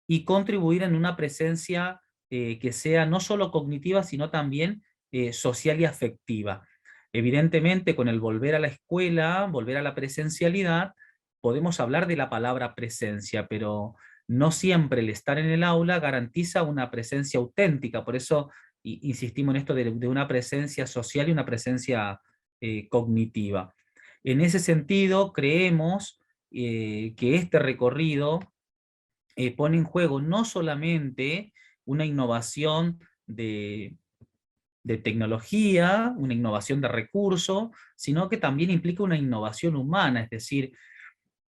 y contribuir en una presencia que sea no solo cognitiva, sino también social y afectiva. Evidentemente, con el volver a la escuela, volver a la presencialidad, podemos hablar de la palabra presencia, pero no siempre el estar en el aula garantiza una presencia auténtica. Por eso insistimos en esto de una presencia social y una presencia cognitiva. En ese sentido, creemos que este recorrido pone en juego no solamente una innovación de tecnología, una innovación de recursos, sino que también implica una innovación humana, es decir,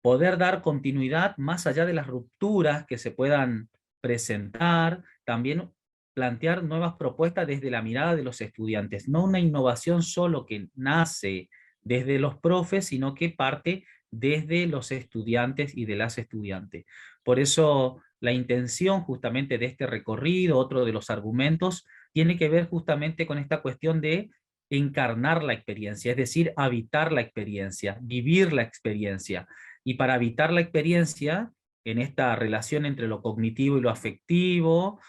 poder dar continuidad más allá de las rupturas que se puedan presentar, también plantear nuevas propuestas desde la mirada de los estudiantes, no una innovación solo que nace desde los profes, sino que parte desde los estudiantes y de las estudiantes. Por eso la intención justamente de este recorrido, otro de los argumentos, tiene que ver justamente con esta cuestión de encarnar la experiencia, es decir, habitar la experiencia, vivir la experiencia. Y para habitar la experiencia, en esta relación entre lo cognitivo y lo afectivo,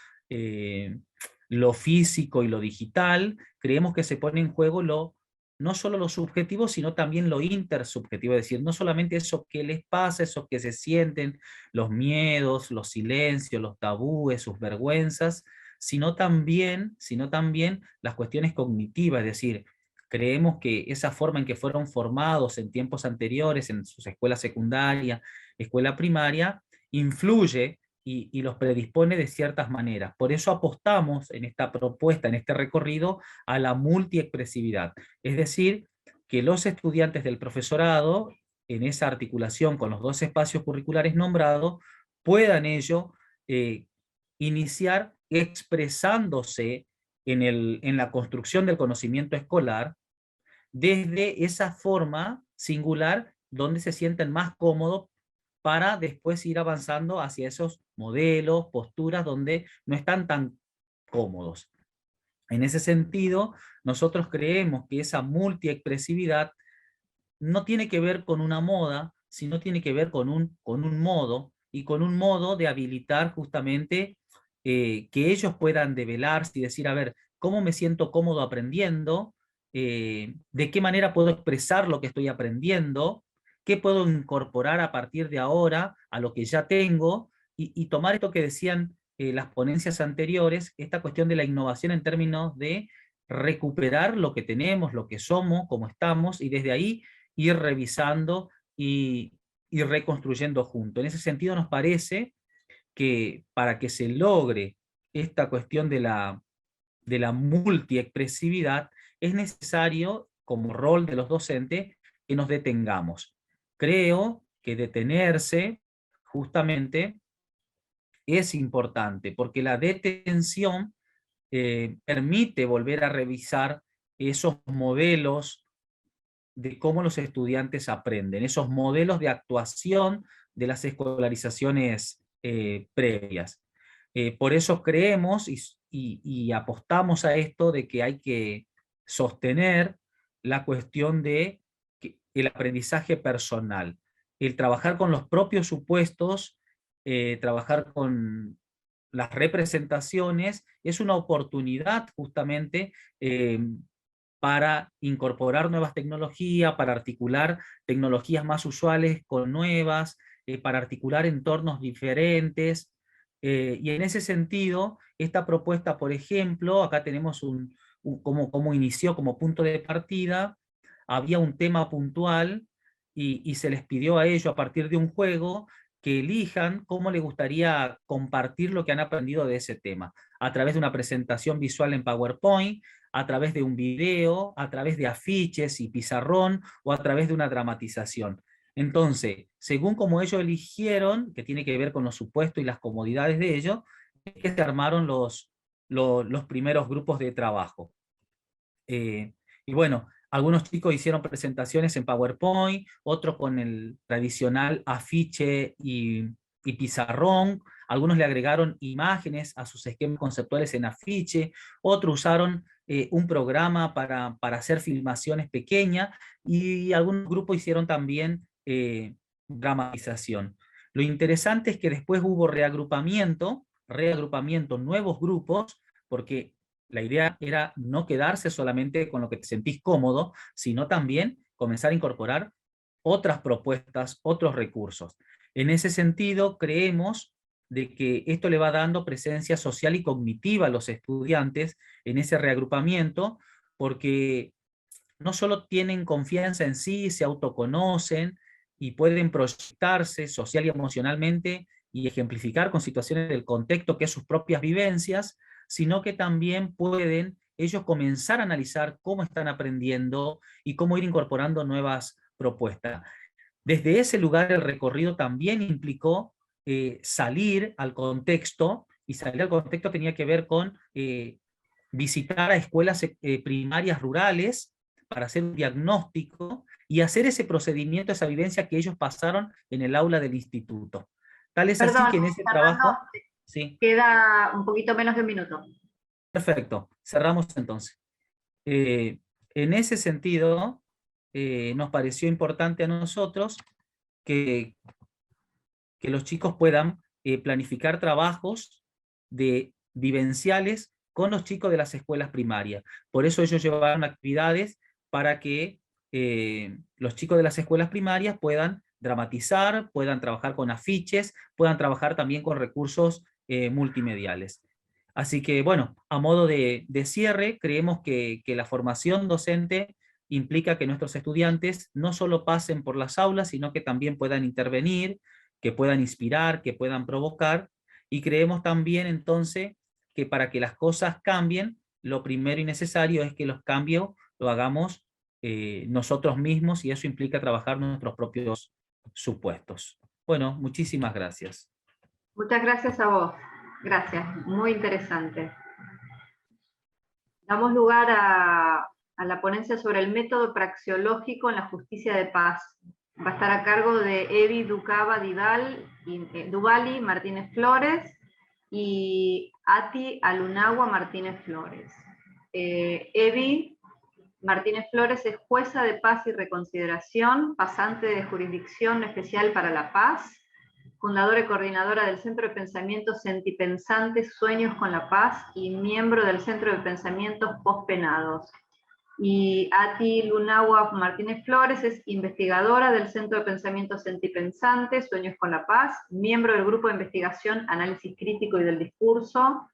lo físico y lo digital, creemos que se pone en juego no solo lo subjetivo, sino también lo intersubjetivo, es decir, no solamente eso que les pasa, eso que se sienten, los miedos, los silencios, los tabúes, sus vergüenzas, sino también las cuestiones cognitivas, es decir, creemos que esa forma en que fueron formados en tiempos anteriores, en sus escuelas secundarias, escuela primaria, influye y los predispone de ciertas maneras. Por eso apostamos en esta propuesta, en este recorrido, a la multiexpresividad. Es decir, que los estudiantes del profesorado, en esa articulación con los dos espacios curriculares nombrados, puedan ellos iniciar expresándose en la construcción del conocimiento escolar desde esa forma singular donde se sienten más cómodos para después ir avanzando hacia esos modelos, posturas donde no están tan cómodos. En ese sentido, nosotros creemos que esa multiexpresividad no tiene que ver con una moda, sino tiene que ver con un modo, y con un modo de habilitar justamente que ellos puedan develarse y decir, a ver, ¿cómo me siento cómodo aprendiendo? ¿De qué manera puedo expresar lo que estoy aprendiendo? ¿Qué puedo incorporar a partir de ahora a lo que ya tengo? Y tomar esto que decían las ponencias anteriores, esta cuestión de la innovación en términos de recuperar lo que tenemos, lo que somos, cómo estamos, y desde ahí ir revisando y reconstruyendo juntos. En ese sentido nos parece que para que se logre esta cuestión de la multiexpresividad, es necesario, como rol de los docentes, que nos detengamos. Creo que detenerse justamente es importante, porque la detención permite volver a revisar esos modelos de cómo los estudiantes aprenden, esos modelos de actuación de las escolarizaciones previas. Por eso creemos y apostamos a esto de que hay que sostener la cuestión de el aprendizaje personal, el trabajar con los propios supuestos, trabajar con las representaciones, es una oportunidad justamente para incorporar nuevas tecnologías, para articular tecnologías más usuales con nuevas, para articular entornos diferentes. Y en ese sentido, esta propuesta, por ejemplo, acá tenemos cómo inició como punto de partida, había un tema puntual y se les pidió a ellos a partir de un juego que elijan cómo les gustaría compartir lo que han aprendido de ese tema, a través de una presentación visual en PowerPoint, a través de un video, a través de afiches y pizarrón, o a través de una dramatización. Entonces, según como ellos eligieron, que tiene que ver con los supuestos y las comodidades de ellos, es que se armaron los primeros grupos de trabajo. Y bueno, algunos chicos hicieron presentaciones en PowerPoint, otros con el tradicional afiche y pizarrón, algunos le agregaron imágenes a sus esquemas conceptuales en afiche, otros usaron un programa para hacer filmaciones pequeñas, y algunos grupos hicieron también dramatización. Lo interesante es que después hubo reagrupamiento, nuevos grupos, porque la idea era no quedarse solamente con lo que te sentís cómodo, sino también comenzar a incorporar otras propuestas, otros recursos. En ese sentido, creemos de que esto le va dando presencia social y cognitiva a los estudiantes en ese reagrupamiento, porque no solo tienen confianza en sí, se autoconocen y pueden proyectarse social y emocionalmente y ejemplificar con situaciones del contexto que es sus propias vivencias, sino que también pueden ellos comenzar a analizar cómo están aprendiendo y cómo ir incorporando nuevas propuestas. Desde ese lugar el recorrido también implicó salir al contexto, y salir al contexto tenía que ver con visitar a escuelas primarias rurales para hacer un diagnóstico y hacer ese procedimiento, esa vivencia que ellos pasaron en el aula del instituto. Tal es así Perdón, que en ese Fernando, trabajo... Sí. queda un poquito menos de un minuto. Perfecto, cerramos entonces. En ese sentido, nos pareció importante a nosotros que los chicos puedan planificar trabajos vivenciales con los chicos de las escuelas primarias. Por eso ellos llevaron actividades para que los chicos de las escuelas primarias puedan dramatizar, puedan trabajar con afiches, puedan trabajar también con recursos multimediales. Así que, bueno, a modo de cierre, creemos que la formación docente implica que nuestros estudiantes no solo pasen por las aulas, sino que también puedan intervenir, que puedan inspirar, que puedan provocar, y creemos también entonces que para que las cosas cambien, lo primero y necesario es que los cambios lo hagamos nosotros mismos, y eso implica trabajar nuestros propios supuestos. Bueno, muchísimas gracias. Muchas gracias a vos. Gracias, muy interesante. Damos lugar a la ponencia sobre el método praxeológico en la justicia de paz. Va a estar a cargo de Evi Ducaba Duvali Martínez Flores y Ati Alunagua Martínez Flores. Evi Martínez Flores es jueza de paz y reconsideración, pasante de Jurisdicción Especial para la Paz, fundadora y coordinadora del Centro de Pensamiento Sentipensantes Sueños con la Paz y miembro del Centro de Pensamientos Postpenados. Y Ati Lunagua Martínez Flores es investigadora del Centro de Pensamiento Sentipensantes Sueños con la Paz, miembro del Grupo de Investigación Análisis Crítico y del Discurso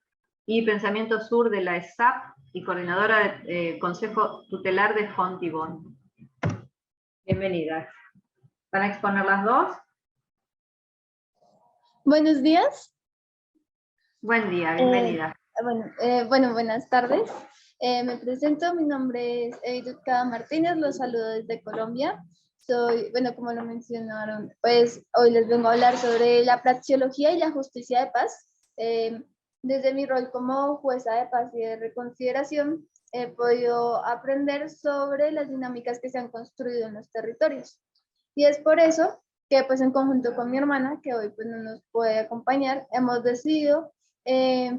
y Pensamiento Sur de la ESAP y coordinadora del Consejo Tutelar de Fontibón. Bienvenidas. ¿Van a exponer las dos? Buenos días. Buen día, bienvenida. Bueno, buenas tardes. Me presento, mi nombre es Educa Martínez, los saludo desde Colombia. Soy, como lo mencionaron, pues hoy les vengo a hablar sobre la praxeología y la justicia de paz. Desde mi rol como jueza de paz y de reconsideración, he podido aprender sobre las dinámicas que se han construido en los territorios. Y es por eso que pues en conjunto con mi hermana, que hoy pues no nos puede acompañar, hemos decidido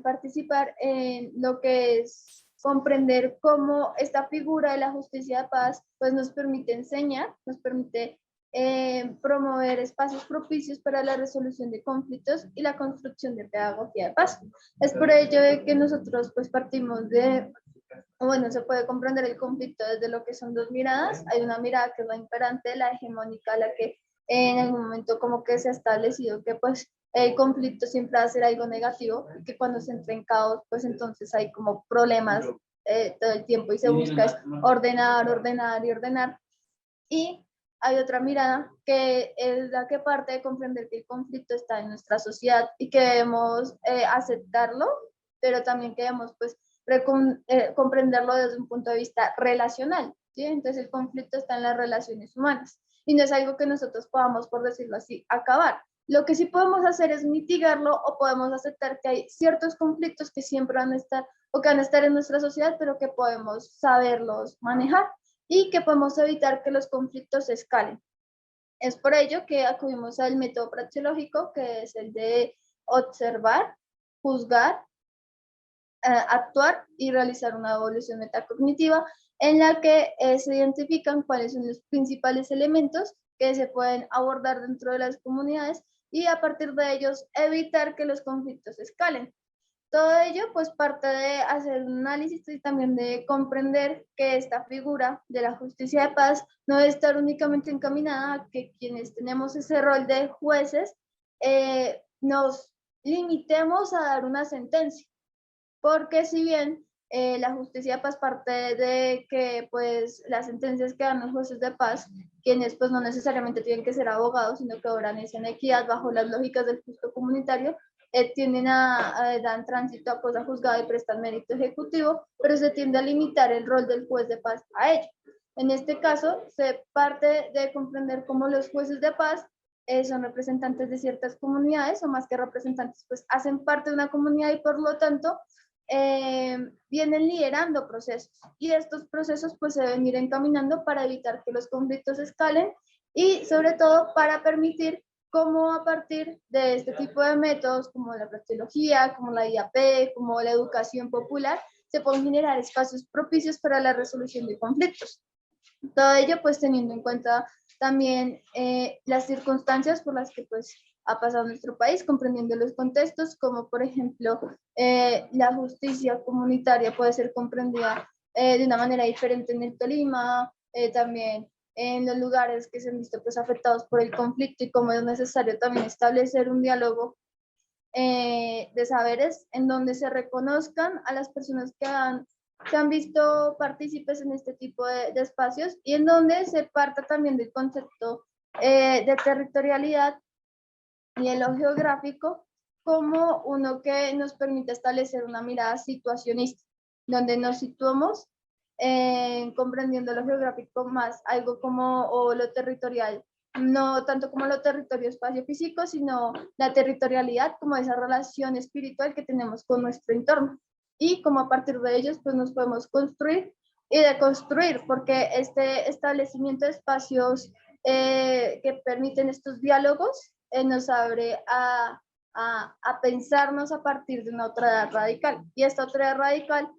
participar en lo que es comprender cómo esta figura de la justicia de paz pues nos permite enseñar, nos permite promover espacios propicios para la resolución de conflictos y la construcción de pedagogía de paz. Es por ello de que nosotros pues partimos de, se puede comprender el conflicto desde lo que son dos miradas. Hay una mirada que es la imperante, la hegemónica, la que en algún momento como que se ha establecido que pues el conflicto siempre va a ser algo negativo y que cuando se entra en caos pues entonces hay como problemas todo el tiempo y se busca es ordenar, ordenar y ordenar. Y hay otra mirada que es la que parte de comprender que el conflicto está en nuestra sociedad y que debemos aceptarlo, pero también que debemos pues comprenderlo desde un punto de vista relacional, ¿sí? Entonces el conflicto está en las relaciones humanas y no es algo que nosotros podamos, por decirlo así, acabar. Lo que sí podemos hacer es mitigarlo o podemos aceptar que hay ciertos conflictos que siempre van a estar o que van a estar en nuestra sociedad, pero que podemos saberlos manejar y que podemos evitar que los conflictos escalen. Es por ello que acudimos al método praxeológico, que es el de observar, juzgar, actuar y realizar una evaluación metacognitiva en la que se identifican cuáles son los principales elementos que se pueden abordar dentro de las comunidades y a partir de ellos evitar que los conflictos escalen. Todo ello pues parte de hacer un análisis y también de comprender que esta figura de la justicia de paz no debe estar únicamente encaminada a que quienes tenemos ese rol de jueces nos limitemos a dar una sentencia, porque si bien la justicia de paz parte de que pues las sentencias que dan los jueces de paz, quienes pues no necesariamente tienen que ser abogados, sino que obran en equidad bajo las lógicas del justo comunitario, tienden a dar tránsito a cosa juzgada y prestan mérito ejecutivo, pero se tiende a limitar el rol del juez de paz a ello. En este caso, se parte de comprender cómo los jueces de paz son representantes de ciertas comunidades, o más que representantes, pues hacen parte de una comunidad y por lo tanto vienen liderando procesos. Y estos procesos pues se deben ir encaminando para evitar que los conflictos escalen y sobre todo para permitir cómo a partir de este tipo de métodos como la praxeología, como la IAP, como la educación popular, se pueden generar espacios propicios para la resolución de conflictos. Todo ello pues teniendo en cuenta también las circunstancias por las que pues ha pasado nuestro país, comprendiendo los contextos, como por ejemplo la justicia comunitaria puede ser comprendida de una manera diferente en el Tolima, también en los lugares que se han visto pues afectados por el conflicto y cómo es necesario también establecer un diálogo de saberes en donde se reconozcan a las personas que se han visto partícipes en este tipo de espacios y en donde se parta también del concepto de territorialidad y en lo geográfico como uno que nos permite establecer una mirada situacionista, donde nos situamos comprendiendo lo geográfico más algo como o lo territorial, no tanto como lo territorio espacio físico, sino la territorialidad como esa relación espiritual que tenemos con nuestro entorno y como a partir de ellos pues nos podemos construir y deconstruir, porque este establecimiento de espacios que permiten estos diálogos nos abre a pensarnos a partir de una otredad radical. Y esta otredad radical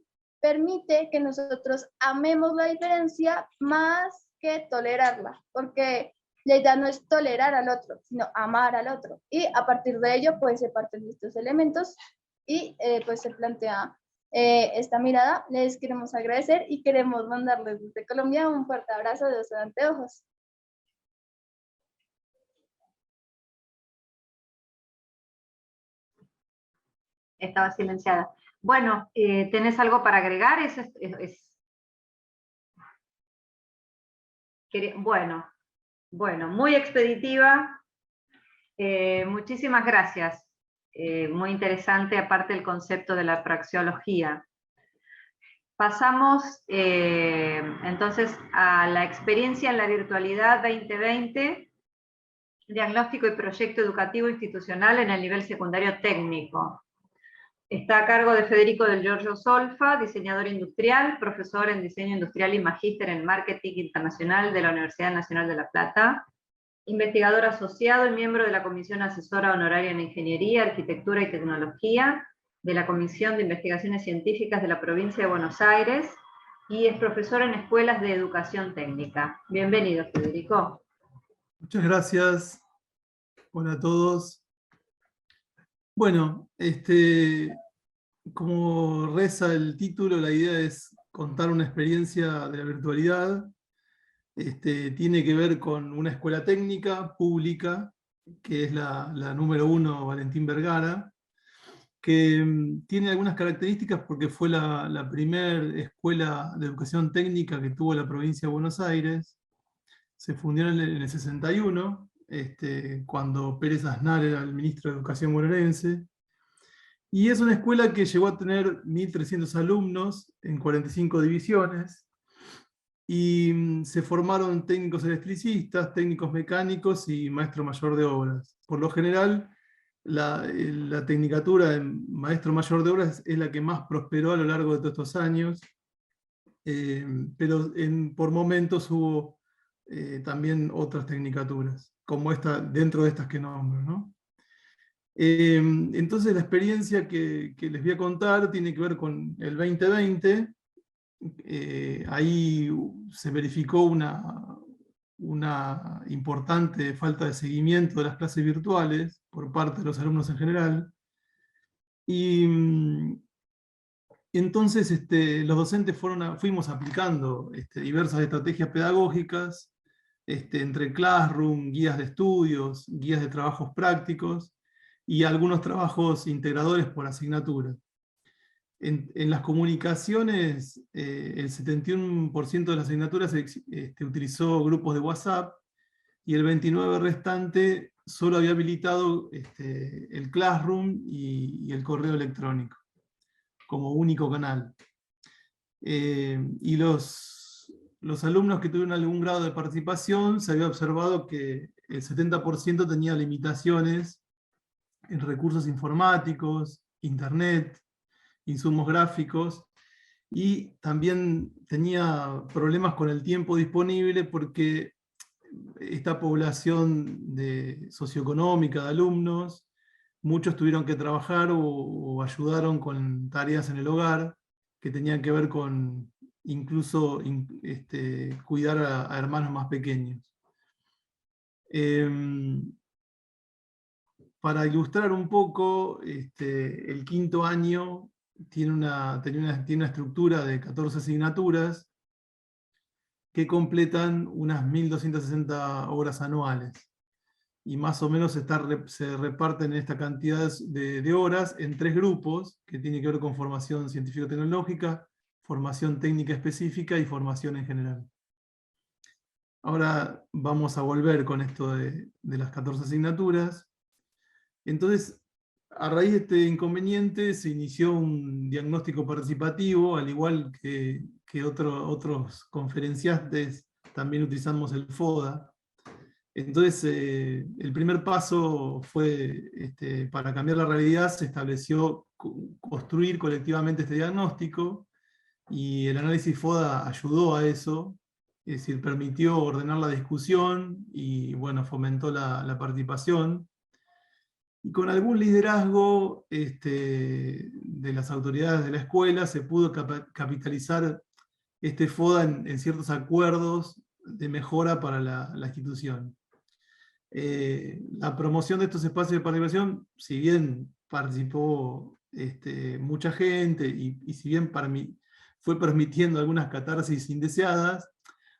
permite que nosotros amemos la diferencia más que tolerarla, porque La idea no es tolerar al otro, sino amar al otro. Y a partir de ello, pues se parten de estos elementos y pues se plantea esta mirada. Les queremos agradecer y queremos mandarles desde Colombia un fuerte abrazo de Oso de Anteojos. Estaba silenciada. Bueno, ¿tenés algo para agregar? Bueno, muy expeditiva. Muchísimas gracias. Muy interesante, aparte el concepto de la praxeología. Pasamos entonces a la experiencia en la virtualidad 2020, diagnóstico y proyecto educativo institucional en el nivel secundario técnico. Está a cargo de Federico del Giorgio Solfa, diseñador industrial, profesor en diseño industrial y magíster en marketing internacional de la Universidad Nacional de La Plata, investigador asociado y miembro de la Comisión Asesora Honoraria en Ingeniería, Arquitectura y Tecnología, de la Comisión de Investigaciones Científicas de la Provincia de Buenos Aires, y es profesor en escuelas de educación técnica. Bienvenido, Federico. Muchas gracias. Hola a todos. Bueno, como reza el título, la idea es contar una experiencia de la virtualidad. Tiene que ver con una escuela técnica pública, que es la número 1, Valentín Vergara, que tiene algunas características porque fue la primera escuela de educación técnica que tuvo la provincia de Buenos Aires. Se fundió en el 61, cuando Pérez Aznar era el ministro de Educación bonaerense. Y es una escuela que llegó a tener 1.300 alumnos en 45 divisiones, y se formaron técnicos electricistas, técnicos mecánicos y maestro mayor de obras. Por lo general, la tecnicatura de maestro mayor de obras es la que más prosperó a lo largo de todos estos años, pero por momentos hubo también otras tecnicaturas, como esta, dentro de estas que nombro, ¿no? Entonces la experiencia que les voy a contar tiene que ver con el 2020. Ahí se verificó una importante falta de seguimiento de las clases virtuales por parte de los alumnos en general. Y entonces los docentes fuimos aplicando diversas estrategias pedagógicas, entre Classroom, guías de estudios, guías de trabajos prácticos, y algunos trabajos integradores por asignatura. En las comunicaciones, el 71% de las asignaturas utilizó grupos de WhatsApp, y el 29% restante solo había habilitado el Classroom y el correo electrónico como único canal. Y los alumnos que tuvieron algún grado de participación, se había observado que el 70% tenía limitaciones en recursos informáticos, internet, insumos gráficos, y también tenía problemas con el tiempo disponible porque esta población socioeconómica de alumnos, muchos tuvieron que trabajar o ayudaron con tareas en el hogar que tenían que ver con incluso cuidar a hermanos más pequeños. Para ilustrar un poco, el quinto año tiene una estructura de 14 asignaturas que completan unas 1.260 horas anuales. Y más o menos se reparten esta cantidad de horas en 3 grupos, que tienen que ver con formación científico-tecnológica, formación técnica específica y formación en general. Ahora vamos a volver con esto de las 14 asignaturas. Entonces, a raíz de este inconveniente se inició un diagnóstico participativo, al igual que otros conferenciantes, también utilizamos el FODA. Entonces, el primer paso fue, para cambiar la realidad, se estableció construir colectivamente este diagnóstico, y el análisis FODA ayudó a eso, es decir, permitió ordenar la discusión y, bueno, fomentó la participación. Y con algún liderazgo de las autoridades de la escuela se pudo capitalizar este FODA en ciertos acuerdos de mejora para la institución. La promoción de estos espacios de participación, si bien participó mucha gente y si bien fue permitiendo algunas catarsis indeseadas,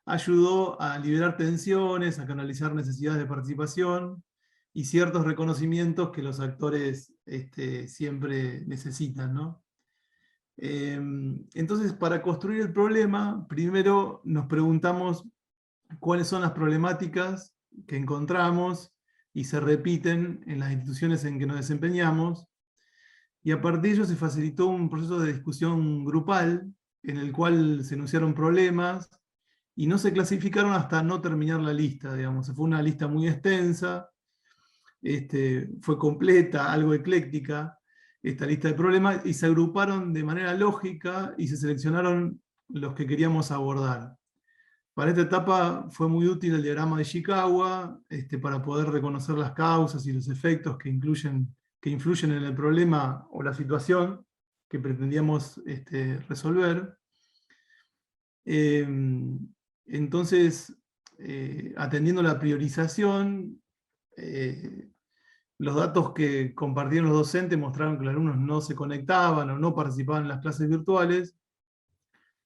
ayudó a liberar tensiones, a canalizar necesidades de participación y ciertos reconocimientos que los actores siempre necesitan, ¿no? Entonces, para construir el problema, primero nos preguntamos cuáles son las problemáticas que encontramos y se repiten en las instituciones en que nos desempeñamos, y a partir de ello se facilitó un proceso de discusión grupal en el cual se enunciaron problemas y no se clasificaron hasta no terminar la lista, digamos. Fue una lista muy extensa, fue completa, algo ecléctica, esta lista de problemas, y se agruparon de manera lógica y se seleccionaron los que queríamos abordar. Para esta etapa fue muy útil el diagrama de Ishikawa, para poder reconocer las causas y los efectos que influyen en el problema o la situación que pretendíamos resolver. Entonces, atendiendo la priorización, los datos que compartieron los docentes mostraron que los alumnos no se conectaban o no participaban en las clases virtuales.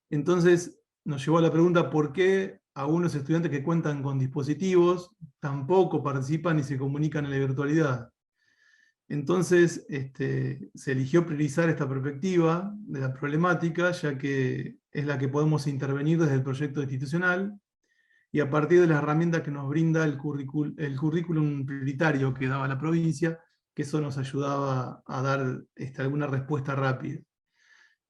Entonces nos llevó a la pregunta por qué algunos estudiantes que cuentan con dispositivos tampoco participan y se comunican en la virtualidad. Entonces se eligió priorizar esta perspectiva de la problemática, ya que es la que podemos intervenir desde el proyecto institucional, y a partir de las herramientas que nos brinda el currículum prioritario que daba la provincia, que eso nos ayudaba a dar alguna respuesta rápida.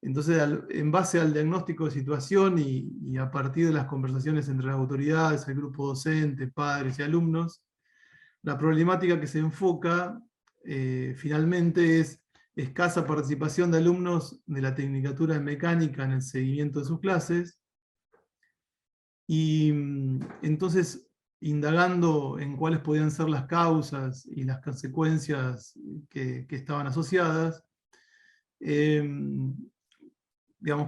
Entonces, en base al diagnóstico de situación y a partir de las conversaciones entre las autoridades, el grupo docente, padres y alumnos, la problemática que se enfoca finalmente es escasa participación de alumnos de la Tecnicatura en Mecánica en el seguimiento de sus clases. Y entonces, indagando en cuáles podían ser las causas y las consecuencias que estaban asociadas, digamos,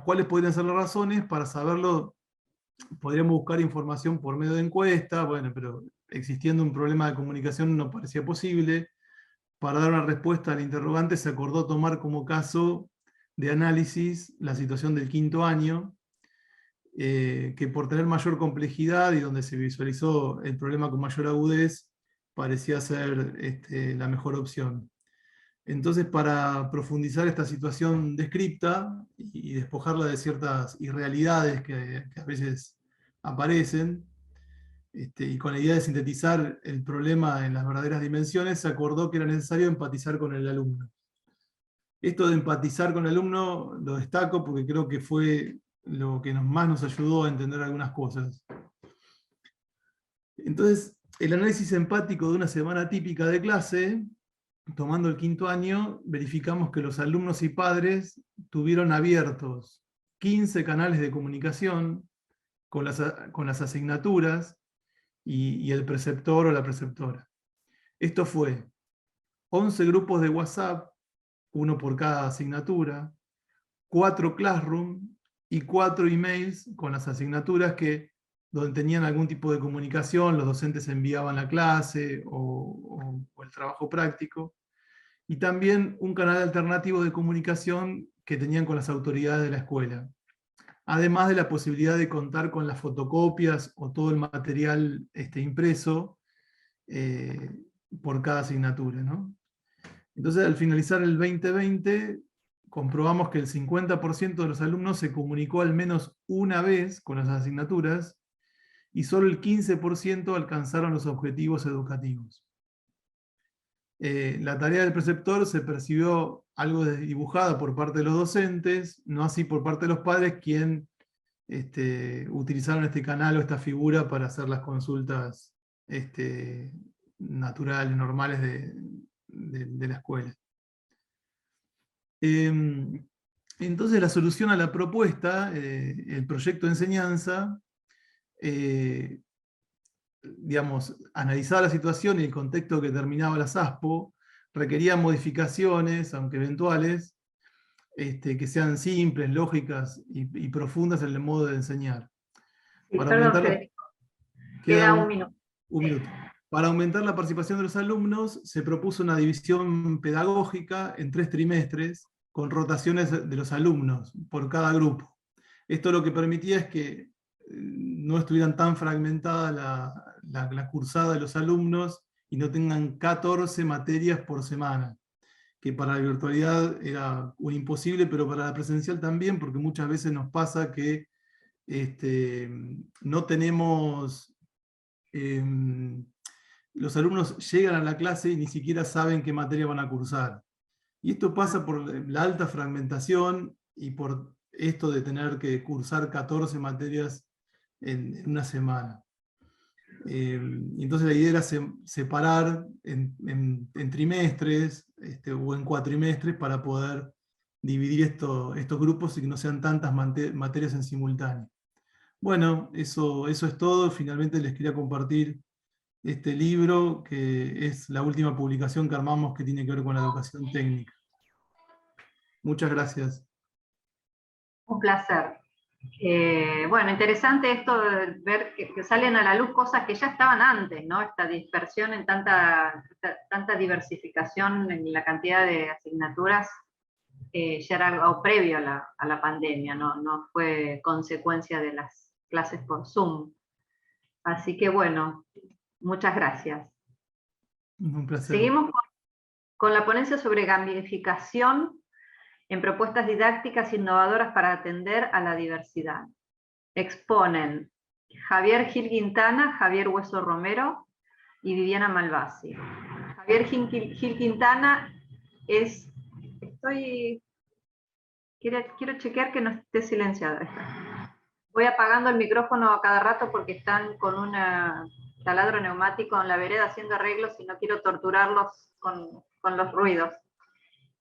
cuáles podrían ser las razones. Para saberlo, podríamos buscar información por medio de encuesta, bueno, pero existiendo un problema de comunicación no parecía posible. Para dar una respuesta al interrogante se acordó tomar como caso de análisis la situación del quinto año, que por tener mayor complejidad y donde se visualizó el problema con mayor agudez, parecía ser la mejor opción. Entonces, para profundizar esta situación descripta y despojarla de ciertas irrealidades que a veces aparecen, y con la idea de sintetizar el problema en las verdaderas dimensiones, se acordó que era necesario empatizar con el alumno. Esto de empatizar con el alumno lo destaco porque creo que fue lo que más nos ayudó a entender algunas cosas. Entonces, el análisis empático de una semana típica de clase, tomando el quinto año, verificamos que los alumnos y padres tuvieron abiertos 15 canales de comunicación con las asignaturas y el preceptor o la preceptora. Esto fue 11 grupos de WhatsApp, uno por cada asignatura, 4 Classroom y 4 emails con las asignaturas donde tenían algún tipo de comunicación, los docentes enviaban la clase o el trabajo práctico, y también un canal alternativo de comunicación que tenían con las autoridades de la escuela, además de la posibilidad de contar con las fotocopias o todo el material impreso por cada asignatura, ¿no? Entonces, al finalizar el 2020, comprobamos que el 50% de los alumnos se comunicó al menos una vez con las asignaturas, y solo el 15% alcanzaron los objetivos educativos. La tarea del preceptor se percibió algo dibujada por parte de los docentes, no así por parte de los padres, quien utilizaron este canal o esta figura para hacer las consultas naturales, normales de la escuela. Entonces, la solución a la propuesta, el proyecto de enseñanza, digamos, analizar la situación y el contexto que determinaba la SASPO, requería modificaciones, aunque eventuales, que sean simples, lógicas y profundas en el modo de enseñar. Sí, Para perdón, aumentar Federico. Queda un minuto. Un minuto. Para aumentar la participación de los alumnos, se propuso una división pedagógica en 3 trimestres, con rotaciones de los alumnos por cada grupo. Esto lo que permitía es que no estuvieran tan fragmentada la cursada de los alumnos y no tengan 14 materias por semana, que para la virtualidad era un imposible, pero para la presencial también, porque muchas veces nos pasa que no tenemos... los alumnos llegan a la clase y ni siquiera saben qué materia van a cursar. Y esto pasa por la alta fragmentación y por esto de tener que cursar 14 materias en una semana. Entonces la idea era separar en trimestres o en cuatrimestres para poder dividir estos grupos y que no sean tantas materias en simultáneo. Bueno, eso es todo. Finalmente les quería compartir este libro, que es la última publicación que armamos que tiene que ver con la educación técnica. Muchas gracias. Un placer. Bueno, interesante esto de ver que salen a la luz cosas que ya estaban antes, ¿no? Esta dispersión en tanta diversificación en la cantidad de asignaturas, ya era algo previo a la pandemia, no fue consecuencia de las clases por Zoom. Así que bueno, muchas gracias. Un placer. Seguimos con la ponencia sobre gamificación en propuestas didácticas innovadoras para atender a la diversidad. Exponen Javier Gil Quintana, Javier Hueso Romero y Viviana Malvasi. Javier Gil Quintana es... Quiero chequear que no esté silenciada. Voy apagando el micrófono a cada rato porque están con un taladro neumático en la vereda haciendo arreglos y no quiero torturarlos con los ruidos.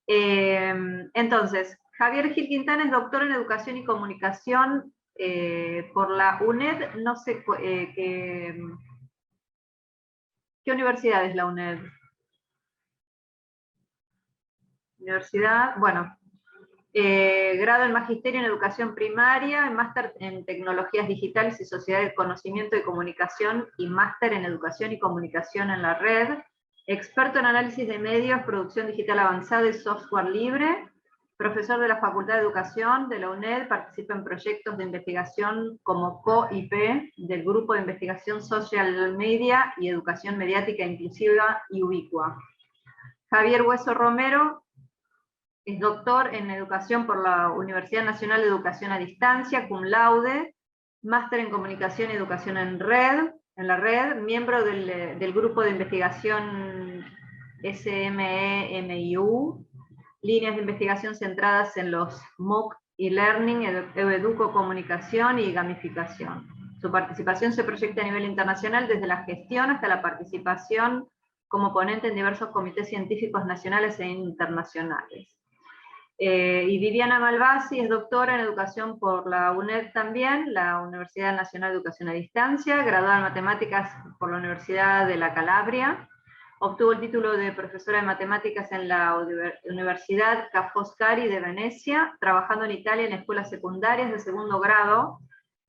Entonces, Javier Gil Quintana es doctor en Educación y Comunicación por la UNED, no sé qué universidad es la UNED. Universidad, bueno, grado en Magisterio en Educación Primaria, máster en Tecnologías Digitales y Sociedad del Conocimiento y Comunicación y máster en Educación y Comunicación en la Red. Experto en análisis de medios, producción digital avanzada y software libre, profesor de la Facultad de Educación de la UNED, participa en proyectos de investigación como COIP, del Grupo de Investigación Social Media y Educación Mediática Inclusiva y Ubicua. Javier Hueso Romero es doctor en Educación por la Universidad Nacional de Educación a Distancia, cum laude, máster en Comunicación y Educación en la red, miembro del grupo de investigación SME-MIU, líneas de investigación centradas en los MOOC y Learning, Educo Comunicación y Gamificación. Su participación se proyecta a nivel internacional desde la gestión hasta la participación como ponente en diversos comités científicos nacionales e internacionales. Y Viviana Malvasi es doctora en Educación por la UNED también, la Universidad Nacional de Educación a Distancia, graduada en Matemáticas por la Universidad de la Calabria, obtuvo el título de profesora de Matemáticas en la Universidad Ca' Foscari de Venecia, trabajando en Italia en escuelas secundarias de segundo grado,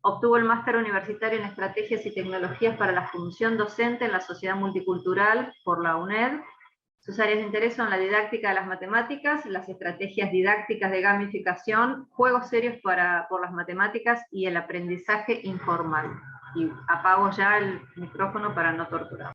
obtuvo el máster universitario en Estrategias y Tecnologías para la Función Docente en la Sociedad Multicultural por la UNED. Sus áreas de interés son la didáctica de las matemáticas, las estrategias didácticas de gamificación, juegos serios por las matemáticas y el aprendizaje informal. Y apago ya el micrófono para no torturar.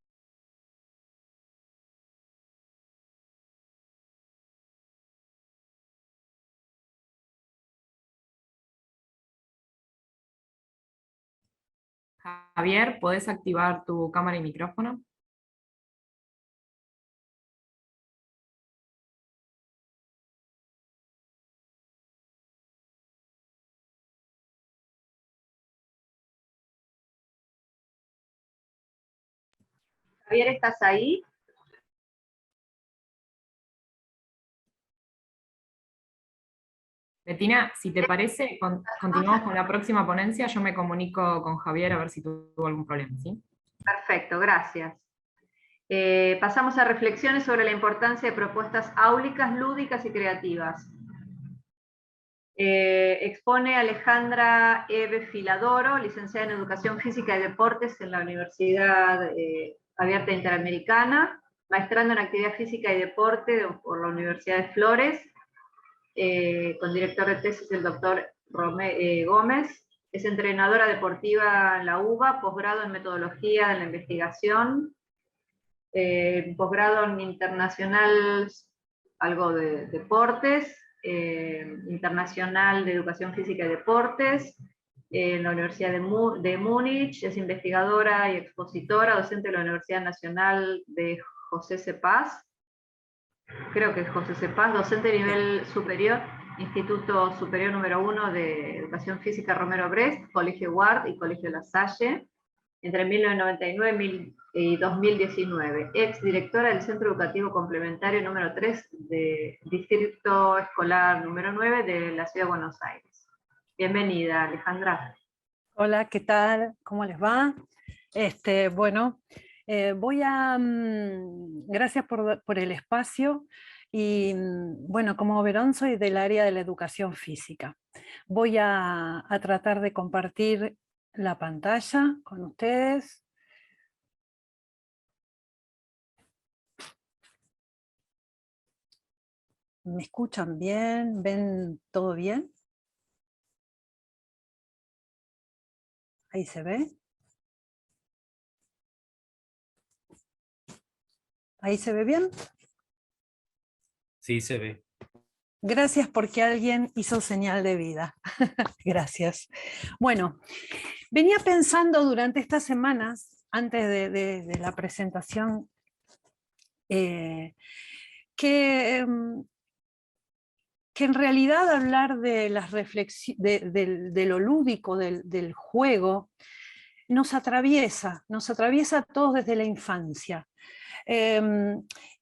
Javier, ¿podés activar tu cámara y micrófono? Javier, ¿estás ahí? Betina, si te parece, continuamos con la próxima ponencia, yo me comunico con Javier a ver si tuvo algún problema, ¿sí? Perfecto, gracias. Pasamos a reflexiones sobre la importancia de propuestas áulicas, lúdicas y creativas. Expone Alejandra Eve Filadoro, licenciada en Educación Física y Deportes en la Universidad Abierta Interamericana, maestrando en Actividad Física y Deporte por la Universidad de Flores, con director de tesis el doctor Gómez. Es entrenadora deportiva en la UBA, posgrado en Metodología de la Investigación, posgrado en Internacional, algo de Deportes, Internacional de Educación Física y Deportes, en la Universidad de Múnich, es investigadora y expositora, docente de la Universidad Nacional de José C. Paz, creo que es José C. Paz, docente de nivel superior, Instituto Superior número 1 de Educación Física Romero Brest, Colegio Ward y Colegio La Salle, entre 1999 y 2019, ex directora del Centro Educativo Complementario número 3 de Distrito Escolar número 9 de la Ciudad de Buenos Aires. Bienvenida, Alejandra. Hola, ¿qué tal? ¿Cómo les va? Bueno, gracias por el espacio y bueno, como verán soy del área de la educación física. Voy a tratar de compartir la pantalla con ustedes. ¿Me escuchan bien? ¿Ven todo bien? Ahí se ve. ¿Ahí se ve bien? Sí, se ve. Gracias porque alguien hizo señal de vida. Gracias. Bueno, venía pensando durante estas semanas, antes de la presentación, que en realidad hablar de las de lo lúdico, del juego, nos atraviesa a todos desde la infancia.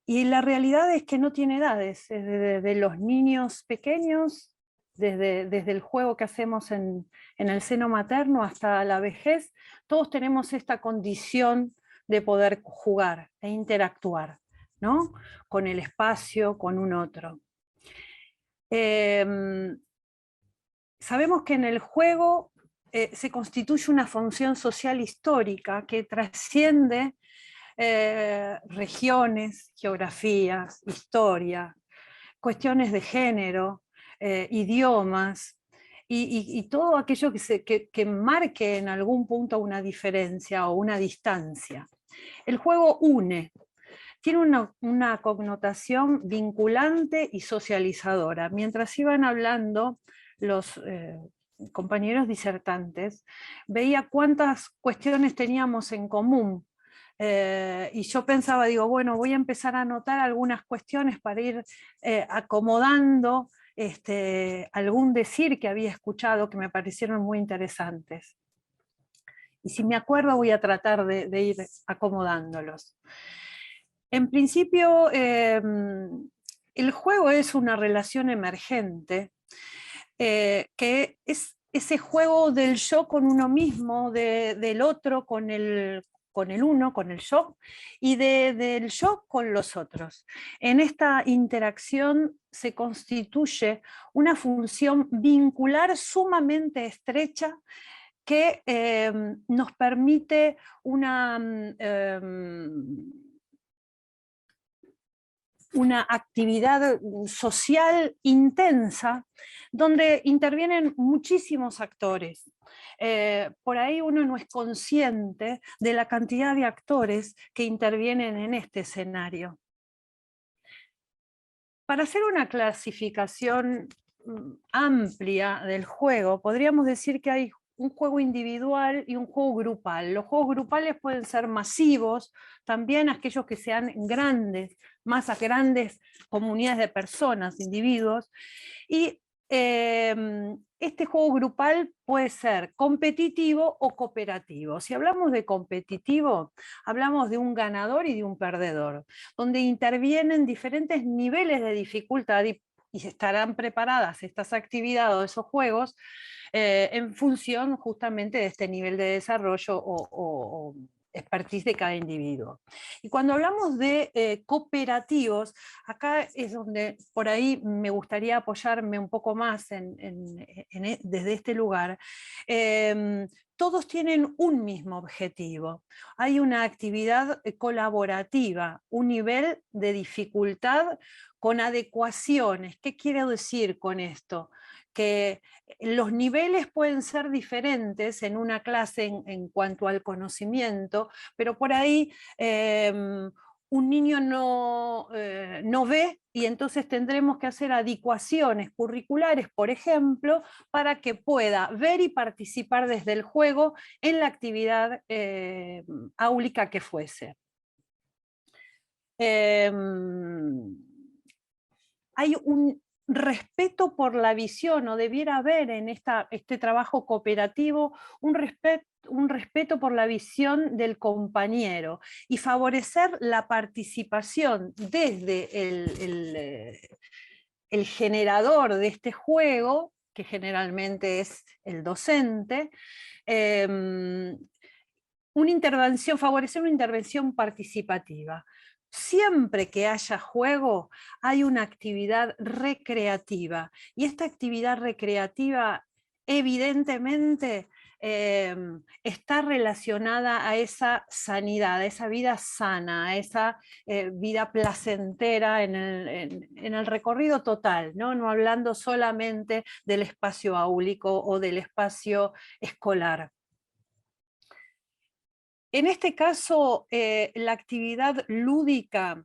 Y la realidad es que no tiene edades, desde los niños pequeños, desde el juego que hacemos en el seno materno hasta la vejez, todos tenemos esta condición de poder jugar e interactuar, ¿no? Con el espacio, con un otro. Sabemos que en el juego se constituye una función social histórica que trasciende regiones, geografías, historia, cuestiones de género, idiomas, y todo aquello que marque en algún punto una diferencia o una distancia. El juego une, tiene una connotación vinculante y socializadora. Mientras iban hablando los compañeros disertantes, veía cuántas cuestiones teníamos en común. Y yo pensaba, digo, bueno, voy a empezar a anotar algunas cuestiones para ir acomodando algún decir que había escuchado que me parecieron muy interesantes. Y si me acuerdo voy a tratar de ir acomodándolos. En principio, el juego es una relación emergente, que es ese juego del yo con uno mismo, del otro con el uno, con el yo, y del yo con los otros. En esta interacción se constituye una función vincular sumamente estrecha que nos permite una actividad social intensa donde intervienen muchísimos actores. Por ahí uno no es consciente de la cantidad de actores que intervienen en este escenario. Para hacer una clasificación amplia del juego, podríamos decir que hay un juego individual y un juego grupal. Los juegos grupales pueden ser masivos, también aquellos que sean grandes, más a grandes comunidades de personas, individuos, y este juego grupal puede ser competitivo o cooperativo. Si hablamos de competitivo, hablamos de un ganador y de un perdedor, donde intervienen diferentes niveles de dificultad y estarán preparadas estas actividades o esos juegos en función justamente de este nivel de desarrollo o expertise de cada individuo. Y cuando hablamos de cooperativos, acá es donde por ahí me gustaría apoyarme un poco más desde este lugar, todos tienen un mismo objetivo. Hay una actividad colaborativa, un nivel de dificultad con adecuaciones. ¿Qué quiero decir con esto? Que los niveles pueden ser diferentes en una clase en cuanto al conocimiento, pero por ahí un niño no ve, y entonces tendremos que hacer adecuaciones curriculares, por ejemplo, para que pueda ver y participar desde el juego en la actividad áulica que fuese. Hay un respeto por la visión, o debiera haber en este trabajo cooperativo un respeto por la visión del compañero y favorecer la participación desde el generador de este juego, que generalmente es el docente, favorecer una intervención participativa. Siempre que haya juego, hay una actividad recreativa, y esta actividad recreativa evidentemente está relacionada a esa sanidad, a esa vida sana, a esa vida placentera en el recorrido total, ¿no? No hablando solamente del espacio áulico o del espacio escolar. En este caso, la actividad lúdica,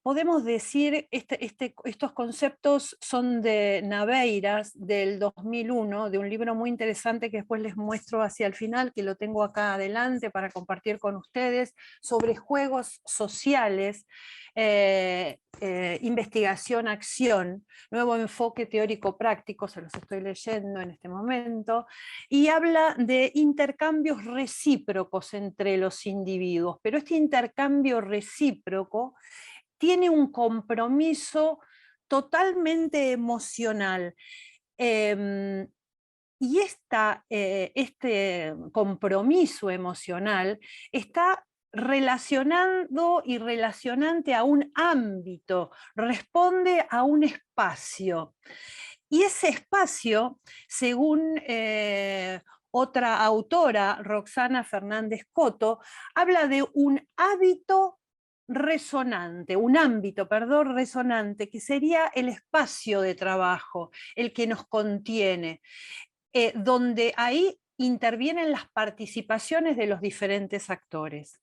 podemos decir, estos conceptos son de Naveiras, del 2001, de un libro muy interesante que después les muestro hacia el final, que lo tengo acá adelante para compartir con ustedes, sobre juegos sociales, investigación-acción, nuevo enfoque teórico-práctico, se los estoy leyendo en este momento, y habla de intercambios recíprocos entre los individuos, pero este intercambio recíproco tiene un compromiso totalmente emocional. Y este compromiso emocional está relacionando y relacionante a un ámbito, responde a un espacio. Y ese espacio, según otra autora, Roxana Fernández Coto, habla de un ámbito resonante, que sería el espacio de trabajo, el que nos contiene, donde ahí intervienen las participaciones de los diferentes actores.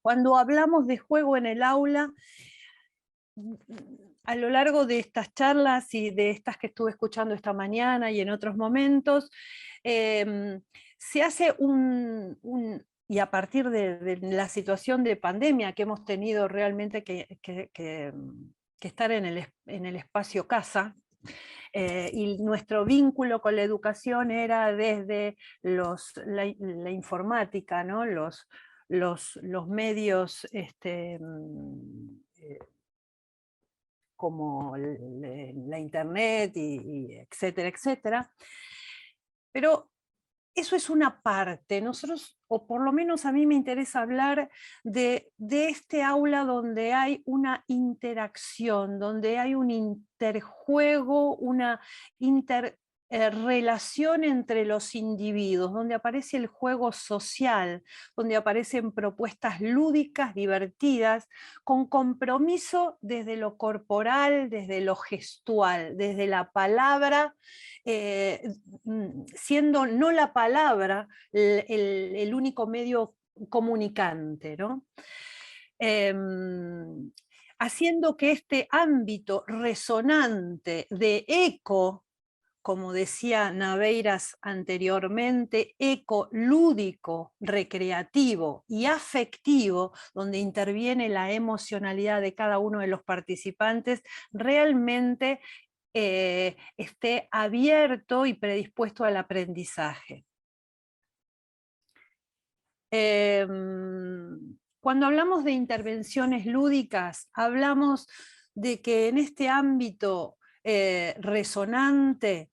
Cuando hablamos de juego en el aula, a lo largo de estas charlas y de estas que estuve escuchando esta mañana y en otros momentos, se hace y a partir de la situación de pandemia que hemos tenido realmente que estar en el espacio casa, y nuestro vínculo con la educación era desde la informática, ¿no? los medios como la internet, y etcétera, etcétera. Pero eso es una parte. Nosotros, o por lo menos a mí me interesa hablar de este aula donde hay una interacción, donde hay un interjuego, una relación entre los individuos, donde aparece el juego social, donde aparecen propuestas lúdicas, divertidas, con compromiso desde lo corporal, desde lo gestual, desde la palabra, siendo no la palabra el único medio comunicante, ¿no? Haciendo que este ámbito resonante de eco, como decía Naveiras anteriormente, eco lúdico, recreativo y afectivo, donde interviene la emocionalidad de cada uno de los participantes, realmente esté abierto y predispuesto al aprendizaje. Cuando hablamos de intervenciones lúdicas, hablamos de que en este ámbito resonante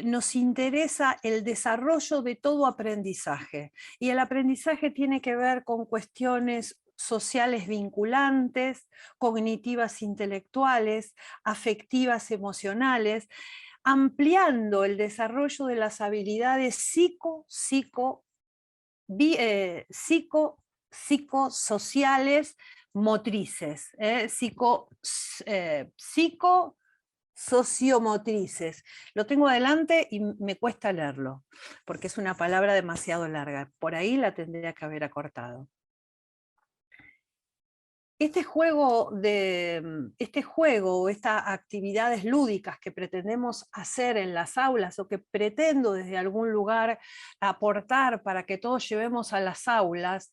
nos interesa el desarrollo de todo aprendizaje, y el aprendizaje tiene que ver con cuestiones sociales vinculantes, cognitivas intelectuales, afectivas emocionales. ampliando el desarrollo de las habilidades psicosociales motrices, sociomotrices. Lo tengo adelante y me cuesta leerlo, porque es una palabra demasiado larga. Por ahí la tendría que haber acortado. Este juego, estas actividades lúdicas que pretendemos hacer en las aulas, o que pretendo desde algún lugar aportar para que todos llevemos a las aulas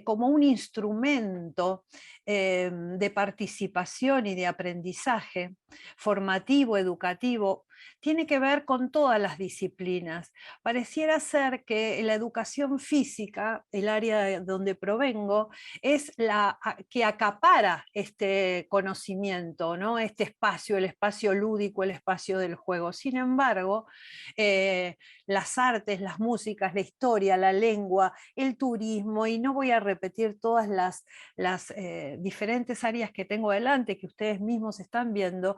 como un instrumento de participación y de aprendizaje formativo, educativo, tiene que ver con todas las disciplinas. Pareciera ser que la educación física, el área donde provengo, es la que acapara este conocimiento, ¿no? Este espacio, el espacio lúdico, el espacio del juego. Sin embargo, las artes, las músicas, la historia, la lengua, el turismo, y no voy a repetir todas las diferentes áreas que tengo delante, que ustedes mismos están viendo,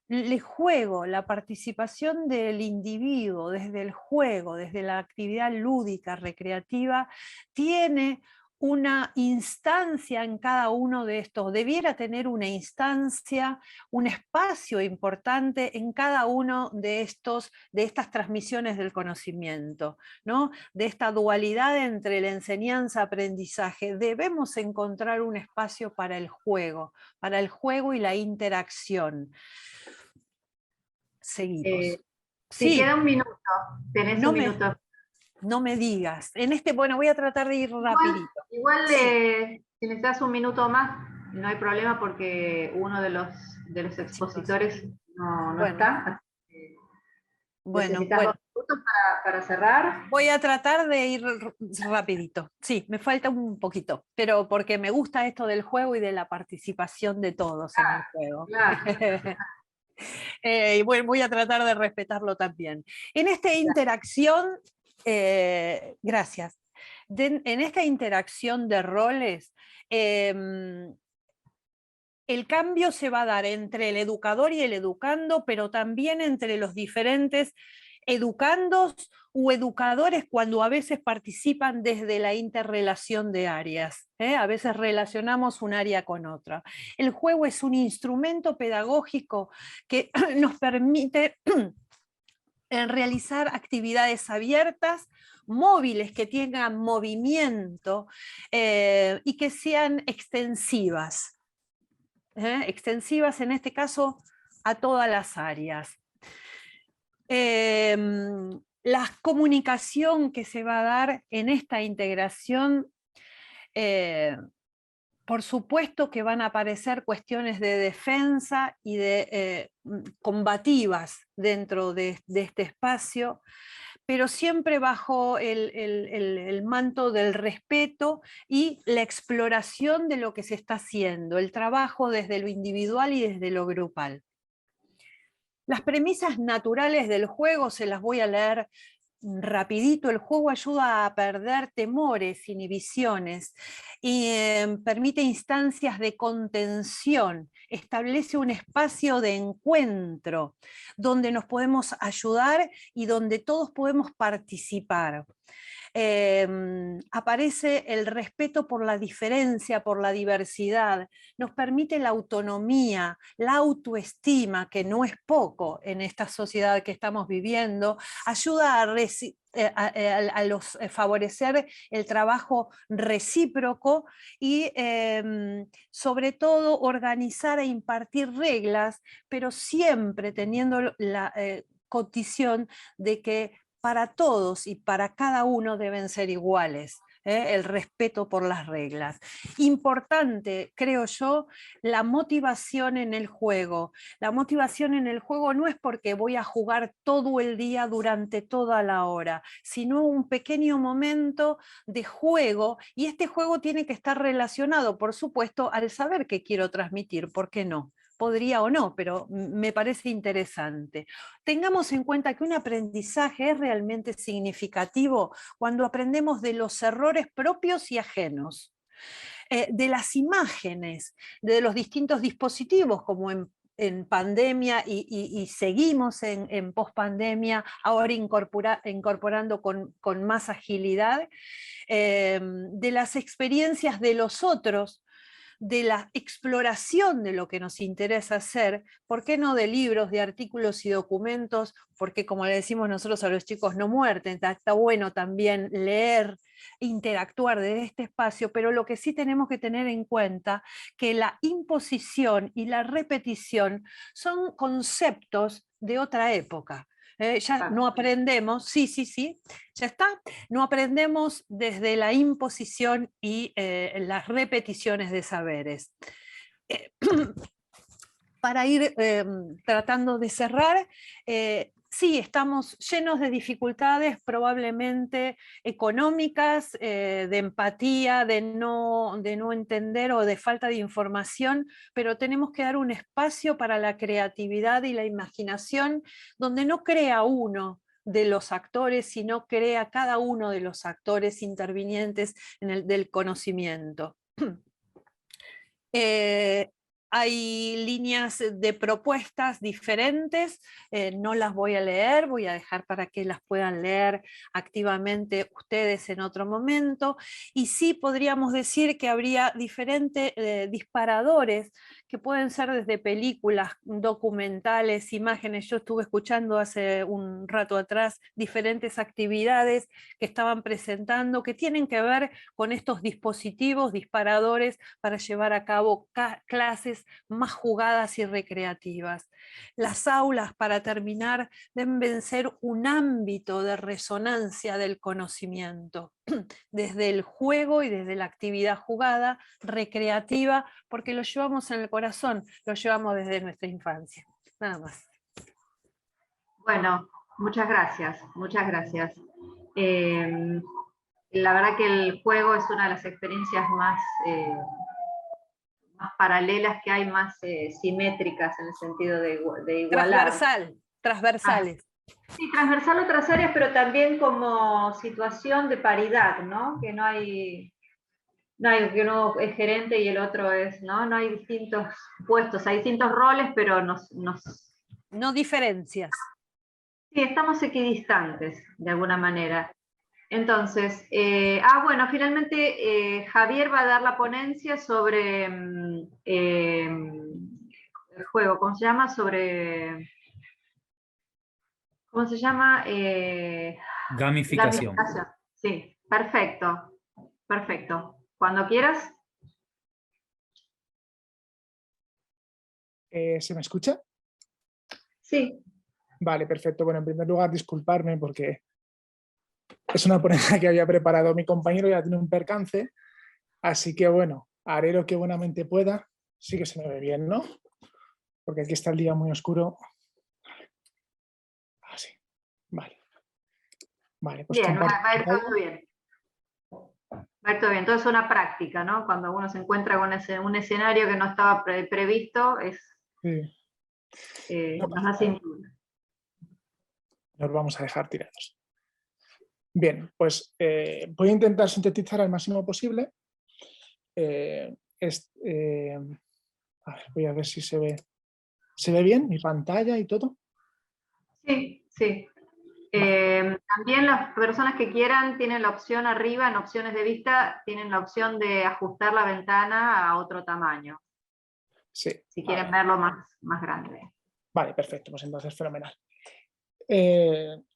el juego, la participación del individuo desde el juego, desde la actividad lúdica, recreativa, tiene una instancia en cada uno de estos, debiera tener una instancia, un espacio importante en cada uno de estas transmisiones del conocimiento, ¿no? De esta dualidad entre la enseñanza-aprendizaje. Debemos encontrar un espacio para el juego y la interacción. Seguimos. Si queda un minuto, tenés un minuto. No me digas. Bueno, voy a tratar de ir rapidito. Igual si necesitas un minuto más, no hay problema porque uno de los expositores no está. Bueno, 2 minutos para cerrar. Voy a tratar de ir rapidito. Sí, me falta un poquito, pero porque me gusta esto del juego y de la participación de todos en el juego. Claro. Y bueno, voy a tratar de respetarlo también. En esta interacción, gracias. En esta interacción de roles, el cambio se va a dar entre el educador y el educando, pero también entre los diferentes educandos u educadores cuando a veces participan desde la interrelación de áreas. A veces relacionamos un área con otra. El juego es un instrumento pedagógico que nos permite realizar actividades abiertas, móviles, que tengan movimiento y que sean extensivas. Extensivas en este caso a todas las áreas. La comunicación que se va a dar en esta integración, por supuesto que van a aparecer cuestiones de defensa y de combativas dentro de este espacio, pero siempre bajo el manto del respeto y la exploración de lo que se está haciendo, el trabajo desde lo individual y desde lo grupal. Las premisas naturales del juego se las voy a leer rapidito. El juego ayuda a perder temores, inhibiciones, y permite instancias de contención, establece un espacio de encuentro donde nos podemos ayudar y donde todos podemos participar. Aparece el respeto por la diferencia, por la diversidad, nos permite la autonomía, la autoestima, que no es poco en esta sociedad que estamos viviendo, ayuda a favorecer el trabajo recíproco y sobre todo organizar e impartir reglas, pero siempre teniendo la condición de que para todos y para cada uno deben ser iguales, el respeto por las reglas. Importante, creo yo, la motivación en el juego. La motivación en el juego no es porque voy a jugar todo el día durante toda la hora, sino un pequeño momento de juego, y este juego tiene que estar relacionado, por supuesto, al saber qué quiero transmitir, ¿por qué no? Podría o no, pero me parece interesante. Tengamos en cuenta que un aprendizaje es realmente significativo cuando aprendemos de los errores propios y ajenos, de las imágenes, de los distintos dispositivos, como en en pandemia y seguimos en pospandemia, ahora incorporando con más agilidad, de las experiencias de los otros, de la exploración de lo que nos interesa hacer, ¿por qué no de libros, de artículos y documentos? Porque como le decimos nosotros a los chicos, no muerten, está bueno también leer, interactuar desde este espacio, pero lo que sí tenemos que tener en cuenta que la imposición y la repetición son conceptos de otra época. Ya no aprendemos, sí, ya está, no aprendemos desde la imposición y las repeticiones de saberes. Para ir tratando de cerrar, sí, estamos llenos de dificultades probablemente económicas, de empatía, de no entender o de falta de información, pero tenemos que dar un espacio para la creatividad y la imaginación, donde no crea uno de los actores, sino crea cada uno de los actores intervinientes del conocimiento. Hay líneas de propuestas diferentes, no las voy a leer, voy a dejar para que las puedan leer activamente ustedes en otro momento, y sí podríamos decir que habría diferentes disparadores que pueden ser desde películas, documentales, imágenes. Yo estuve escuchando hace un rato atrás diferentes actividades que estaban presentando que tienen que ver con estos dispositivos disparadores para llevar a cabo clases más jugadas y recreativas. Las aulas, para terminar, deben ser un ámbito de resonancia del conocimiento, desde el juego y desde la actividad jugada, recreativa, porque lo llevamos en el corazón, lo llevamos desde nuestra infancia. Nada más. Bueno, muchas gracias, muchas gracias. La verdad que el juego es una de las experiencias más paralelas que hay, más simétricas en el sentido de igualar. Transversales. Sí, transversal a otras áreas, pero también como situación de paridad, ¿no? Que no hay que uno es gerente y el otro es, ¿no? No hay distintos puestos, hay distintos roles, pero no diferencias. Sí, estamos equidistantes, de alguna manera. Entonces, bueno, finalmente Javier va a dar la ponencia sobre el juego, ¿cómo se llama? ¿Cómo se llama? Gamificación. Sí, perfecto, perfecto. Cuando quieras. ¿Se me escucha? Sí. Vale, perfecto. Bueno, en primer lugar, disculparme porque es una ponencia que había preparado mi compañero, ya tiene un percance, así que bueno, haré lo que buenamente pueda. Sí que se me ve bien, ¿no? Porque aquí está el día muy oscuro. Así, vale. Vale, pues bien, va a ir todo bien. Va a ir todo bien. Todo es una práctica, ¿no? Cuando uno se encuentra con un escenario que no estaba previsto, nos hace intuir. Nos vamos a dejar tirados. Bien, pues voy a intentar sintetizar al máximo posible. A ver, voy a ver si se ve. ¿Se ve bien mi pantalla y todo? Sí, sí. También las personas que quieran tienen la opción arriba, en opciones de vista, tienen la opción de ajustar la ventana a otro tamaño. Sí. Si quieren verlo más grande. Vale, perfecto, pues entonces fenomenal.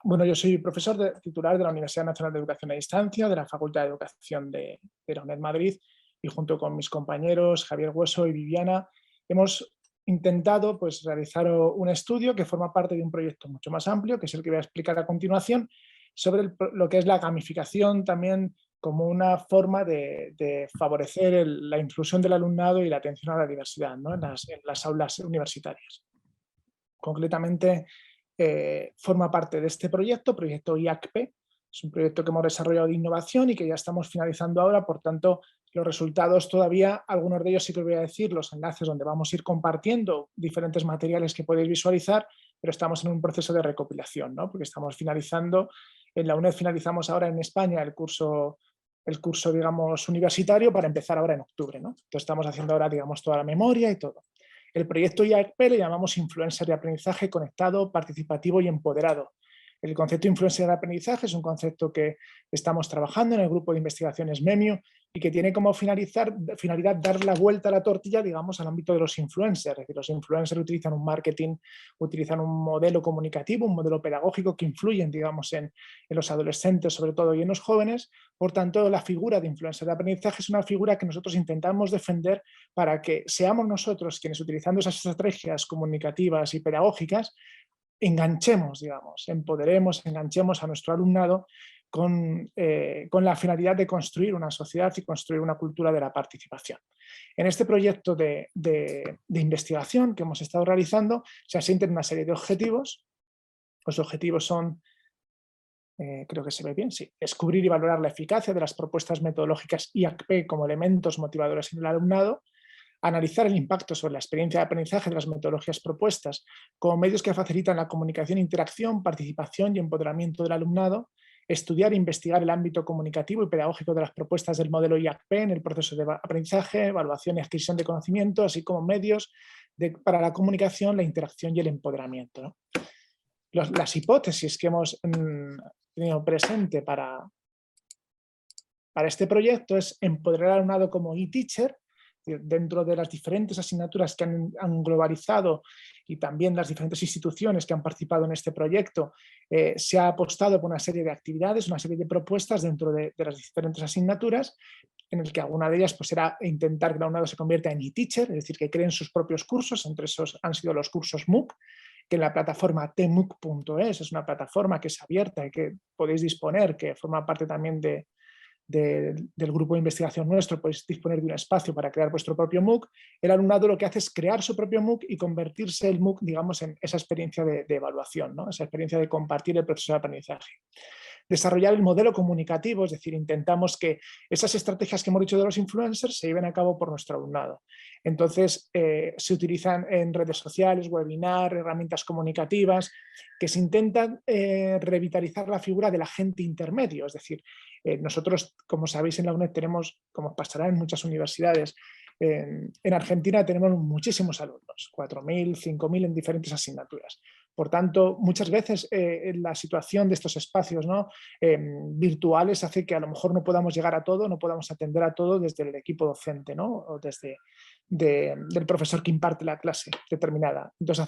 Bueno, yo soy profesor titular de la Universidad Nacional de Educación a Distancia, de la Facultad de Educación de la UNED Madrid, y junto con mis compañeros Javier Hueso y Viviana hemos intentado pues, realizar un estudio que forma parte de un proyecto mucho más amplio, que es el que voy a explicar a continuación, sobre lo que es la gamificación también como una forma de favorecer la inclusión del alumnado y la atención a la diversidad, ¿no? en las aulas universitarias. Concretamente, forma parte de este proyecto IACP, es un proyecto que hemos desarrollado de innovación y que ya estamos finalizando ahora, por tanto, los resultados todavía, algunos de ellos sí que voy a decir, los enlaces donde vamos a ir compartiendo diferentes materiales que podéis visualizar, pero estamos en un proceso de recopilación, ¿no? Porque estamos finalizando, en la UNED finalizamos ahora en España el curso digamos, universitario para empezar ahora en octubre, ¿no? Entonces estamos haciendo ahora, digamos, toda la memoria y todo. El proyecto IACP le llamamos Influencer de Aprendizaje Conectado, Participativo y Empoderado. El concepto de influencer de aprendizaje es un concepto que estamos trabajando en el grupo de investigaciones MEMIO y que tiene como finalidad dar la vuelta a la tortilla, digamos, al ámbito de los influencers. Es decir, los influencers utilizan un marketing, utilizan un modelo comunicativo, un modelo pedagógico que influyen, digamos, en los adolescentes, sobre todo, y en los jóvenes. Por tanto, la figura de influencer de aprendizaje es una figura que nosotros intentamos defender para que seamos nosotros quienes, utilizando esas estrategias comunicativas y pedagógicas, enganchemos, digamos, empoderemos, enganchemos a nuestro alumnado con la finalidad de construir una sociedad y construir una cultura de la participación. En este proyecto de investigación que hemos estado realizando se asienten una serie de objetivos. Los objetivos son, creo que se ve bien, sí, descubrir y valorar la eficacia de las propuestas metodológicas IACP como elementos motivadores en el alumnado, analizar el impacto sobre la experiencia de aprendizaje de las metodologías propuestas como medios que facilitan la comunicación, interacción, participación y empoderamiento del alumnado, estudiar e investigar el ámbito comunicativo y pedagógico de las propuestas del modelo IACP en el proceso de aprendizaje, evaluación y adquisición de conocimiento, así como medios para la comunicación, la interacción y el empoderamiento, ¿no? Las hipótesis que hemos tenido presente para este proyecto es empoderar al alumnado como e-teacher, dentro de las diferentes asignaturas que han globalizado y también las diferentes instituciones que han participado en este proyecto, se ha apostado por una serie de actividades, una serie de propuestas dentro de las diferentes asignaturas, en el que alguna de ellas pues, era intentar que el alumnado se convierta en e-teacher, es decir, que creen sus propios cursos. Entre esos han sido los cursos MOOC, que en la plataforma tmooc.es es una plataforma que es abierta y que podéis disponer, que forma parte también del grupo de investigación nuestro. Podéis disponer de un espacio para crear vuestro propio MOOC. El alumnado lo que hace es crear su propio MOOC y convertirse el MOOC, digamos, en esa experiencia de evaluación, ¿no? Esa experiencia de compartir el proceso de aprendizaje. Desarrollar el modelo comunicativo, es decir, intentamos que esas estrategias que hemos dicho de los influencers se lleven a cabo por nuestro alumnado. Entonces, se utilizan en redes sociales, webinar, herramientas comunicativas, que se intentan revitalizar la figura del agente intermedio. Es decir, nosotros, como sabéis, en la UNED tenemos, como pasará en muchas universidades, en Argentina tenemos muchísimos alumnos, 4.000, 5.000 en diferentes asignaturas. Por tanto, muchas veces la situación de estos espacios, ¿no? Virtuales hace que a lo mejor no podamos llegar a todo, no podamos atender a todo desde el equipo docente, ¿no? O desde del profesor que imparte la clase determinada. Entonces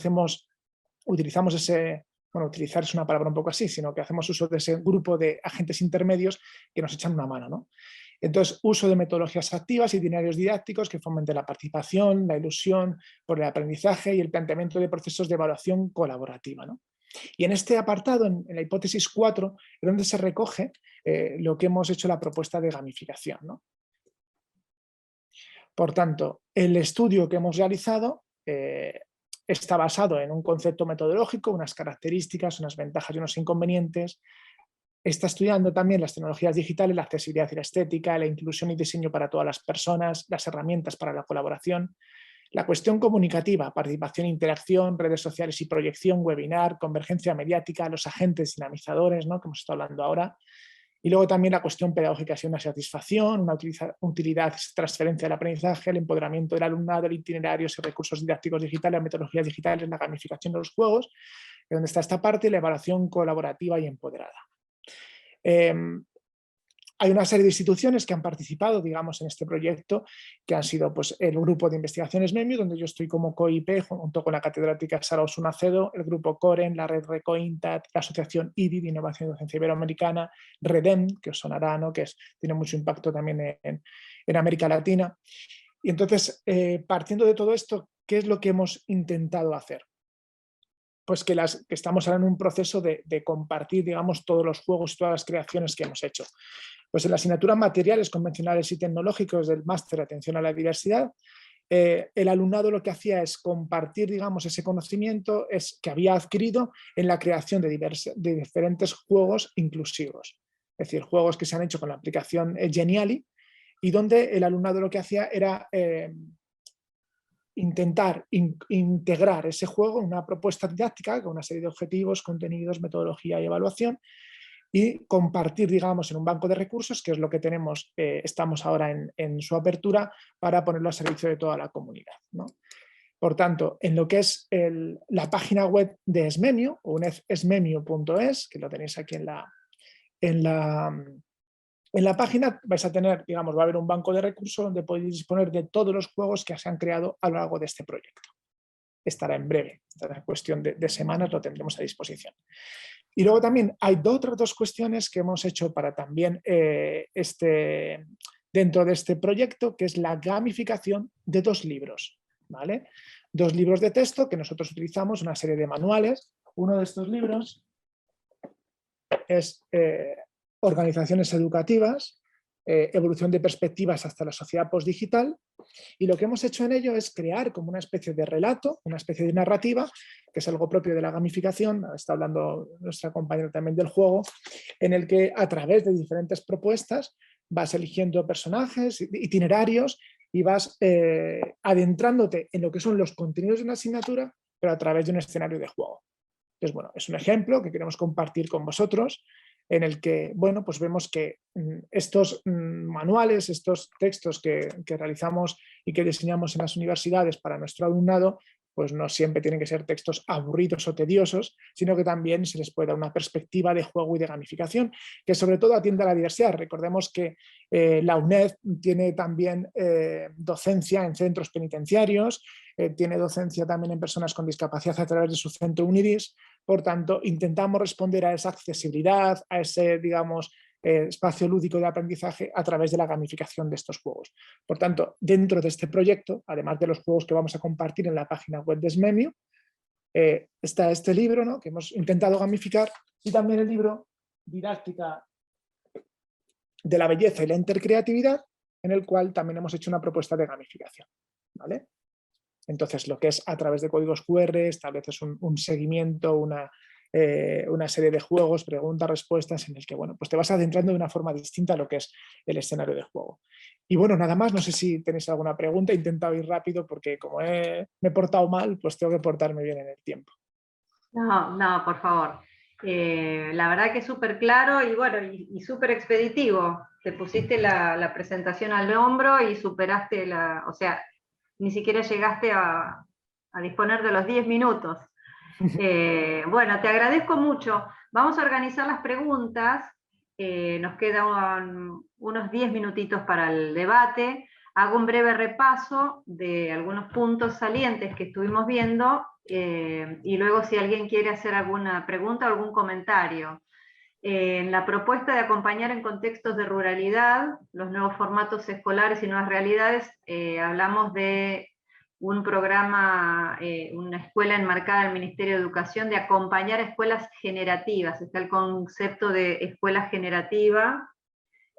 utilizamos ese... Bueno, utilizar es una palabra un poco así, sino que hacemos uso de ese grupo de agentes intermedios que nos echan una mano, ¿no? Entonces, uso de metodologías activas y itinerarios didácticos que fomenten la participación, la ilusión por el aprendizaje y el planteamiento de procesos de evaluación colaborativa, ¿no? Y en este apartado, en la hipótesis 4, es donde se recoge lo que hemos hecho la propuesta de gamificación, ¿no? Por tanto, el estudio que hemos realizado está basado en un concepto metodológico, unas características, unas ventajas y unos inconvenientes. Está estudiando también las tecnologías digitales, la accesibilidad y la estética, la inclusión y diseño para todas las personas, las herramientas para la colaboración, la cuestión comunicativa, participación e interacción, redes sociales y proyección, webinar, convergencia mediática, los agentes dinamizadores, ¿no? Que hemos estado hablando ahora. Y luego también la cuestión pedagógica es una satisfacción, una utilidad, transferencia del aprendizaje, el empoderamiento del alumnado, el itinerarios y recursos didácticos digitales, las metodologías digitales, la gamificación de los juegos, donde está esta parte, la evaluación colaborativa y empoderada. Hay una serie de instituciones que han participado, digamos, en este proyecto, que han sido pues, el grupo de investigaciones MEMIO, donde yo estoy como co-IP, junto con la catedrática Sara Osuna Acedo, el grupo COREN, la red RECOINTAT, la asociación IDI de Innovación y Docencia Iberoamericana, REDEM, que os sonará, ¿no? Que tiene mucho impacto también en América Latina. Y entonces, partiendo de todo esto, ¿qué es lo que hemos intentado hacer? Pues que estamos ahora en un proceso de compartir, digamos, todos los juegos y todas las creaciones que hemos hecho. Pues en la asignatura materiales convencionales y tecnológicos del máster de atención a la diversidad, el alumnado lo que hacía es compartir, digamos, ese conocimiento que había adquirido en la creación de diferentes juegos inclusivos. Es decir, juegos que se han hecho con la aplicación Geniali y donde el alumnado lo que hacía era intentar integrar ese juego en una propuesta didáctica con una serie de objetivos, contenidos, metodología y evaluación, y compartir, digamos, en un banco de recursos, que es lo que tenemos, estamos ahora en su apertura, para ponerlo a servicio de toda la comunidad, ¿no? Por tanto, en lo que es la página web de Esmemio, unedesmemio.es, que lo tenéis aquí en la página, vais a tener, digamos, va a haber un banco de recursos donde podéis disponer de todos los juegos que se han creado a lo largo de este proyecto. Estará en breve, estará cuestión de semanas, lo tendremos a disposición. Y luego también hay otras dos cuestiones que hemos hecho para también dentro de este proyecto, que es la gamificación de 2 libros, ¿vale? 2 libros de texto que nosotros utilizamos, una serie de manuales. Uno de estos libros es Organizaciones educativas, evolución de perspectivas hasta la sociedad postdigital, y lo que hemos hecho en ello es crear como una especie de relato, una especie de narrativa, que es algo propio de la gamificación, está hablando nuestra compañera también del juego, en el que a través de diferentes propuestas vas eligiendo personajes, itinerarios, y vas adentrándote en lo que son los contenidos de una asignatura, pero a través de un escenario de juego. Entonces, bueno, es un ejemplo que queremos compartir con vosotros, en el que, bueno, pues vemos que estos manuales, estos textos que realizamos y que diseñamos en las universidades para nuestro alumnado, pues no siempre tienen que ser textos aburridos o tediosos, sino que también se les puede dar una perspectiva de juego y de gamificación, que sobre todo atiende a la diversidad. Recordemos que la UNED tiene también docencia en centros penitenciarios, tiene docencia también en personas con discapacidad a través de su centro UNIDIS. Por tanto, intentamos responder a esa accesibilidad, a ese, digamos, espacio lúdico de aprendizaje a través de la gamificación de estos juegos. Por tanto, dentro de este proyecto, además de los juegos que vamos a compartir en la página web de Esmemio, está este libro, ¿no?, que hemos intentado gamificar, y también el libro Didáctica de la belleza y la intercreatividad, en el cual también hemos hecho una propuesta de gamificación, ¿vale? Entonces, lo que es a través de códigos QR, estableces un seguimiento, una serie de juegos, preguntas, respuestas, en el que, bueno, pues te vas adentrando de una forma distinta a lo que es el escenario de juego. Y bueno, nada más, no sé si tenéis alguna pregunta, he intentado ir rápido porque como me he portado mal, pues tengo que portarme bien en el tiempo. No, por favor. La verdad que es súper claro y bueno, y súper expeditivo. Te pusiste la presentación al hombro y superaste o sea, ni siquiera llegaste a disponer de los 10 minutos. Bueno, te agradezco mucho. Vamos a organizar las preguntas. Nos quedan unos 10 minutitos para el debate. Hago un breve repaso de algunos puntos salientes que estuvimos viendo y luego si alguien quiere hacer alguna pregunta o algún comentario. En la propuesta de acompañar en contextos de ruralidad, los nuevos formatos escolares y nuevas realidades, hablamos de un programa, una escuela enmarcada al Ministerio de Educación, de acompañar escuelas generativas. Está el concepto de escuela generativa,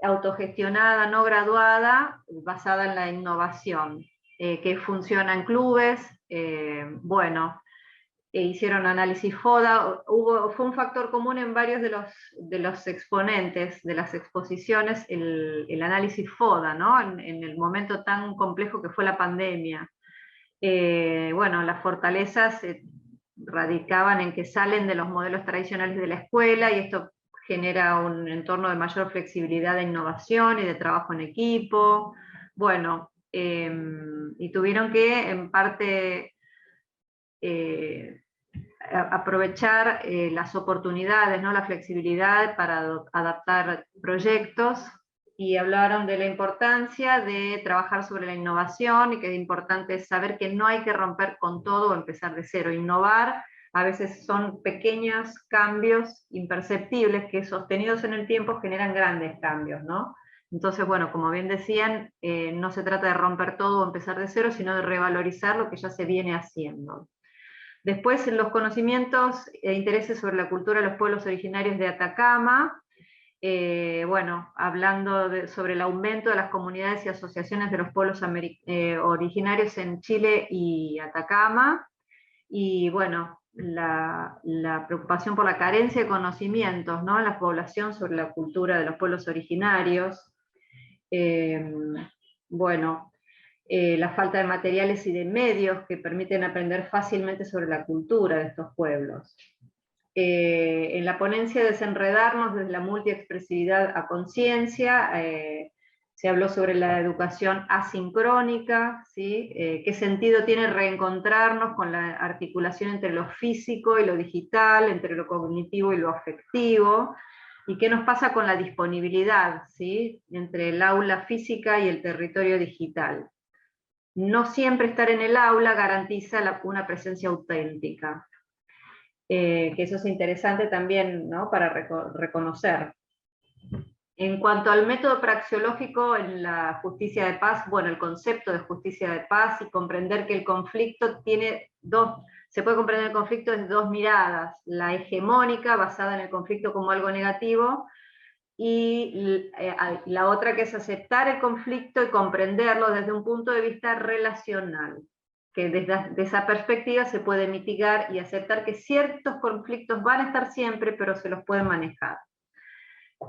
autogestionada, no graduada, basada en la innovación, que funciona en clubes. Bueno, hicieron análisis FODA, fue un factor común en varios de los exponentes de las exposiciones, el análisis FODA, ¿no? En el momento tan complejo que fue la pandemia. Bueno, las fortalezas radicaban en que salen de los modelos tradicionales de la escuela y esto genera un entorno de mayor flexibilidad de innovación y de trabajo en equipo. Bueno, y tuvieron que en parte aprovechar las oportunidades, ¿no?, la flexibilidad para adaptar proyectos, y hablaron de la importancia de trabajar sobre la innovación y que es importante saber que no hay que romper con todo o empezar de cero. Innovar a veces son pequeños cambios imperceptibles que sostenidos en el tiempo generan grandes cambios, ¿no? Entonces, bueno, como bien decían, no se trata de romper todo o empezar de cero, sino de revalorizar lo que ya se viene haciendo. Después, los conocimientos e intereses sobre la cultura de los pueblos originarios de Atacama. Bueno, hablando sobre el aumento de las comunidades y asociaciones de los pueblos originarios en Chile y Atacama, y bueno, la preocupación por la carencia de conocimientos, ¿no?, en la población sobre la cultura de los pueblos originarios. Bueno, la falta de materiales y de medios que permiten aprender fácilmente sobre la cultura de estos pueblos. En la ponencia Desenredarnos desde la multiexpresividad a conciencia, Se habló sobre la educación asincrónica, ¿sí? Qué sentido tiene reencontrarnos con la articulación entre lo físico y lo digital, entre lo cognitivo y lo afectivo, y qué nos pasa con la disponibilidad, ¿sí? Entre el aula física y el territorio digital. No siempre estar en el aula garantiza una presencia auténtica, que eso es interesante también, ¿no? Para reconocer. En cuanto al método praxeológico en la justicia de paz, bueno, el concepto de justicia de paz y comprender que el conflicto se puede comprender el conflicto desde dos miradas, la hegemónica, basada en el conflicto como algo negativo, y la otra que es aceptar el conflicto y comprenderlo desde un punto de vista relacional, que desde esa perspectiva se puede mitigar y aceptar que ciertos conflictos van a estar siempre, pero se los puede manejar.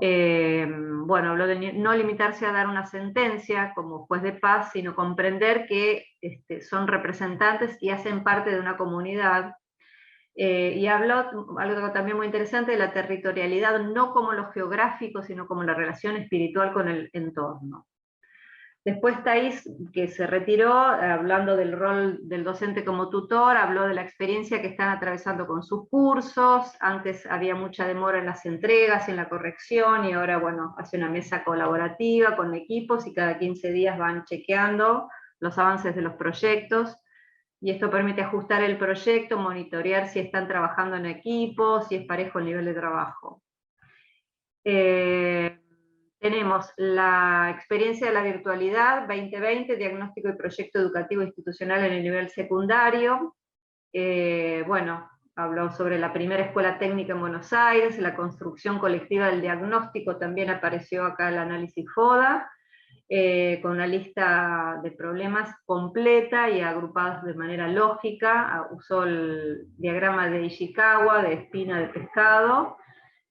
Bueno, habló de no limitarse a dar una sentencia como juez de paz, sino comprender que son representantes y hacen parte de una comunidad. Y habló algo también muy interesante de la territorialidad, no como lo geográfico, sino como la relación espiritual con el entorno. Después Thais, que se retiró, hablando del rol del docente como tutor, habló de la experiencia que están atravesando con sus cursos. Antes había mucha demora en las entregas y en la corrección, y ahora, bueno, hace una mesa colaborativa con equipos y cada 15 días van chequeando los avances de los proyectos, y esto permite ajustar el proyecto, monitorear si están trabajando en equipo, si es parejo el nivel de trabajo. Tenemos la experiencia de la virtualidad 2020, diagnóstico y proyecto educativo institucional en el nivel secundario. Bueno, habló sobre la primera escuela técnica en Buenos Aires, la construcción colectiva del diagnóstico, también apareció acá el análisis FODA, con una lista de problemas completa y agrupados de manera lógica. Usó el diagrama de Ishikawa, de espina de pescado,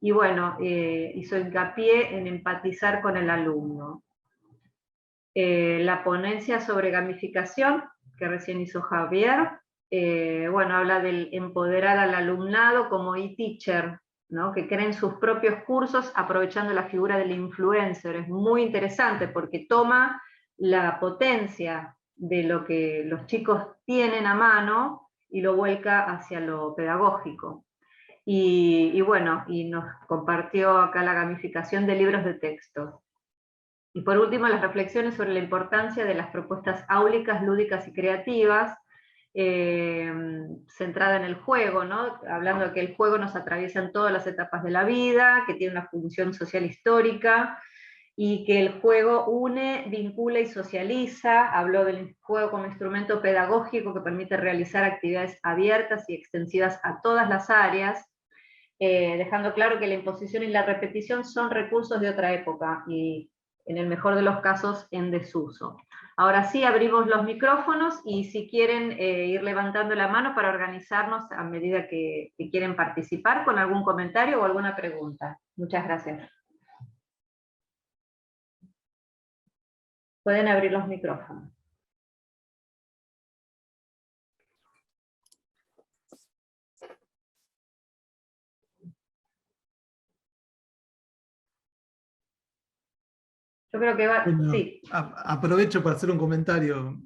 y bueno, hizo hincapié en empatizar con el alumno. La ponencia sobre gamificación, que recién hizo Javier, bueno, habla del empoderar al alumnado como e-teacher, ¿no? Que creen sus propios cursos aprovechando la figura del influencer. Es muy interesante porque toma la potencia de lo que los chicos tienen a mano y lo vuelca hacia lo pedagógico. Y bueno, y nos compartió acá la gamificación de libros de texto. Y por último, las reflexiones sobre la importancia de las propuestas áulicas, lúdicas y creativas, centrada en el juego, ¿no? Hablando de que el juego nos atraviesa en todas las etapas de la vida, que tiene una función social histórica, y que el juego une, vincula y socializa. Habló del juego como instrumento pedagógico que permite realizar actividades abiertas y extensivas a todas las áreas, dejando claro que la imposición y la repetición son recursos de otra época, y en el mejor de los casos en desuso. Ahora sí, abrimos los micrófonos, y si quieren ir levantando la mano para organizarnos a medida que quieren participar con algún comentario o alguna pregunta. Muchas gracias. Pueden abrir los micrófonos. Yo creo que va, Bueno, sí. Aprovecho para hacer un comentario,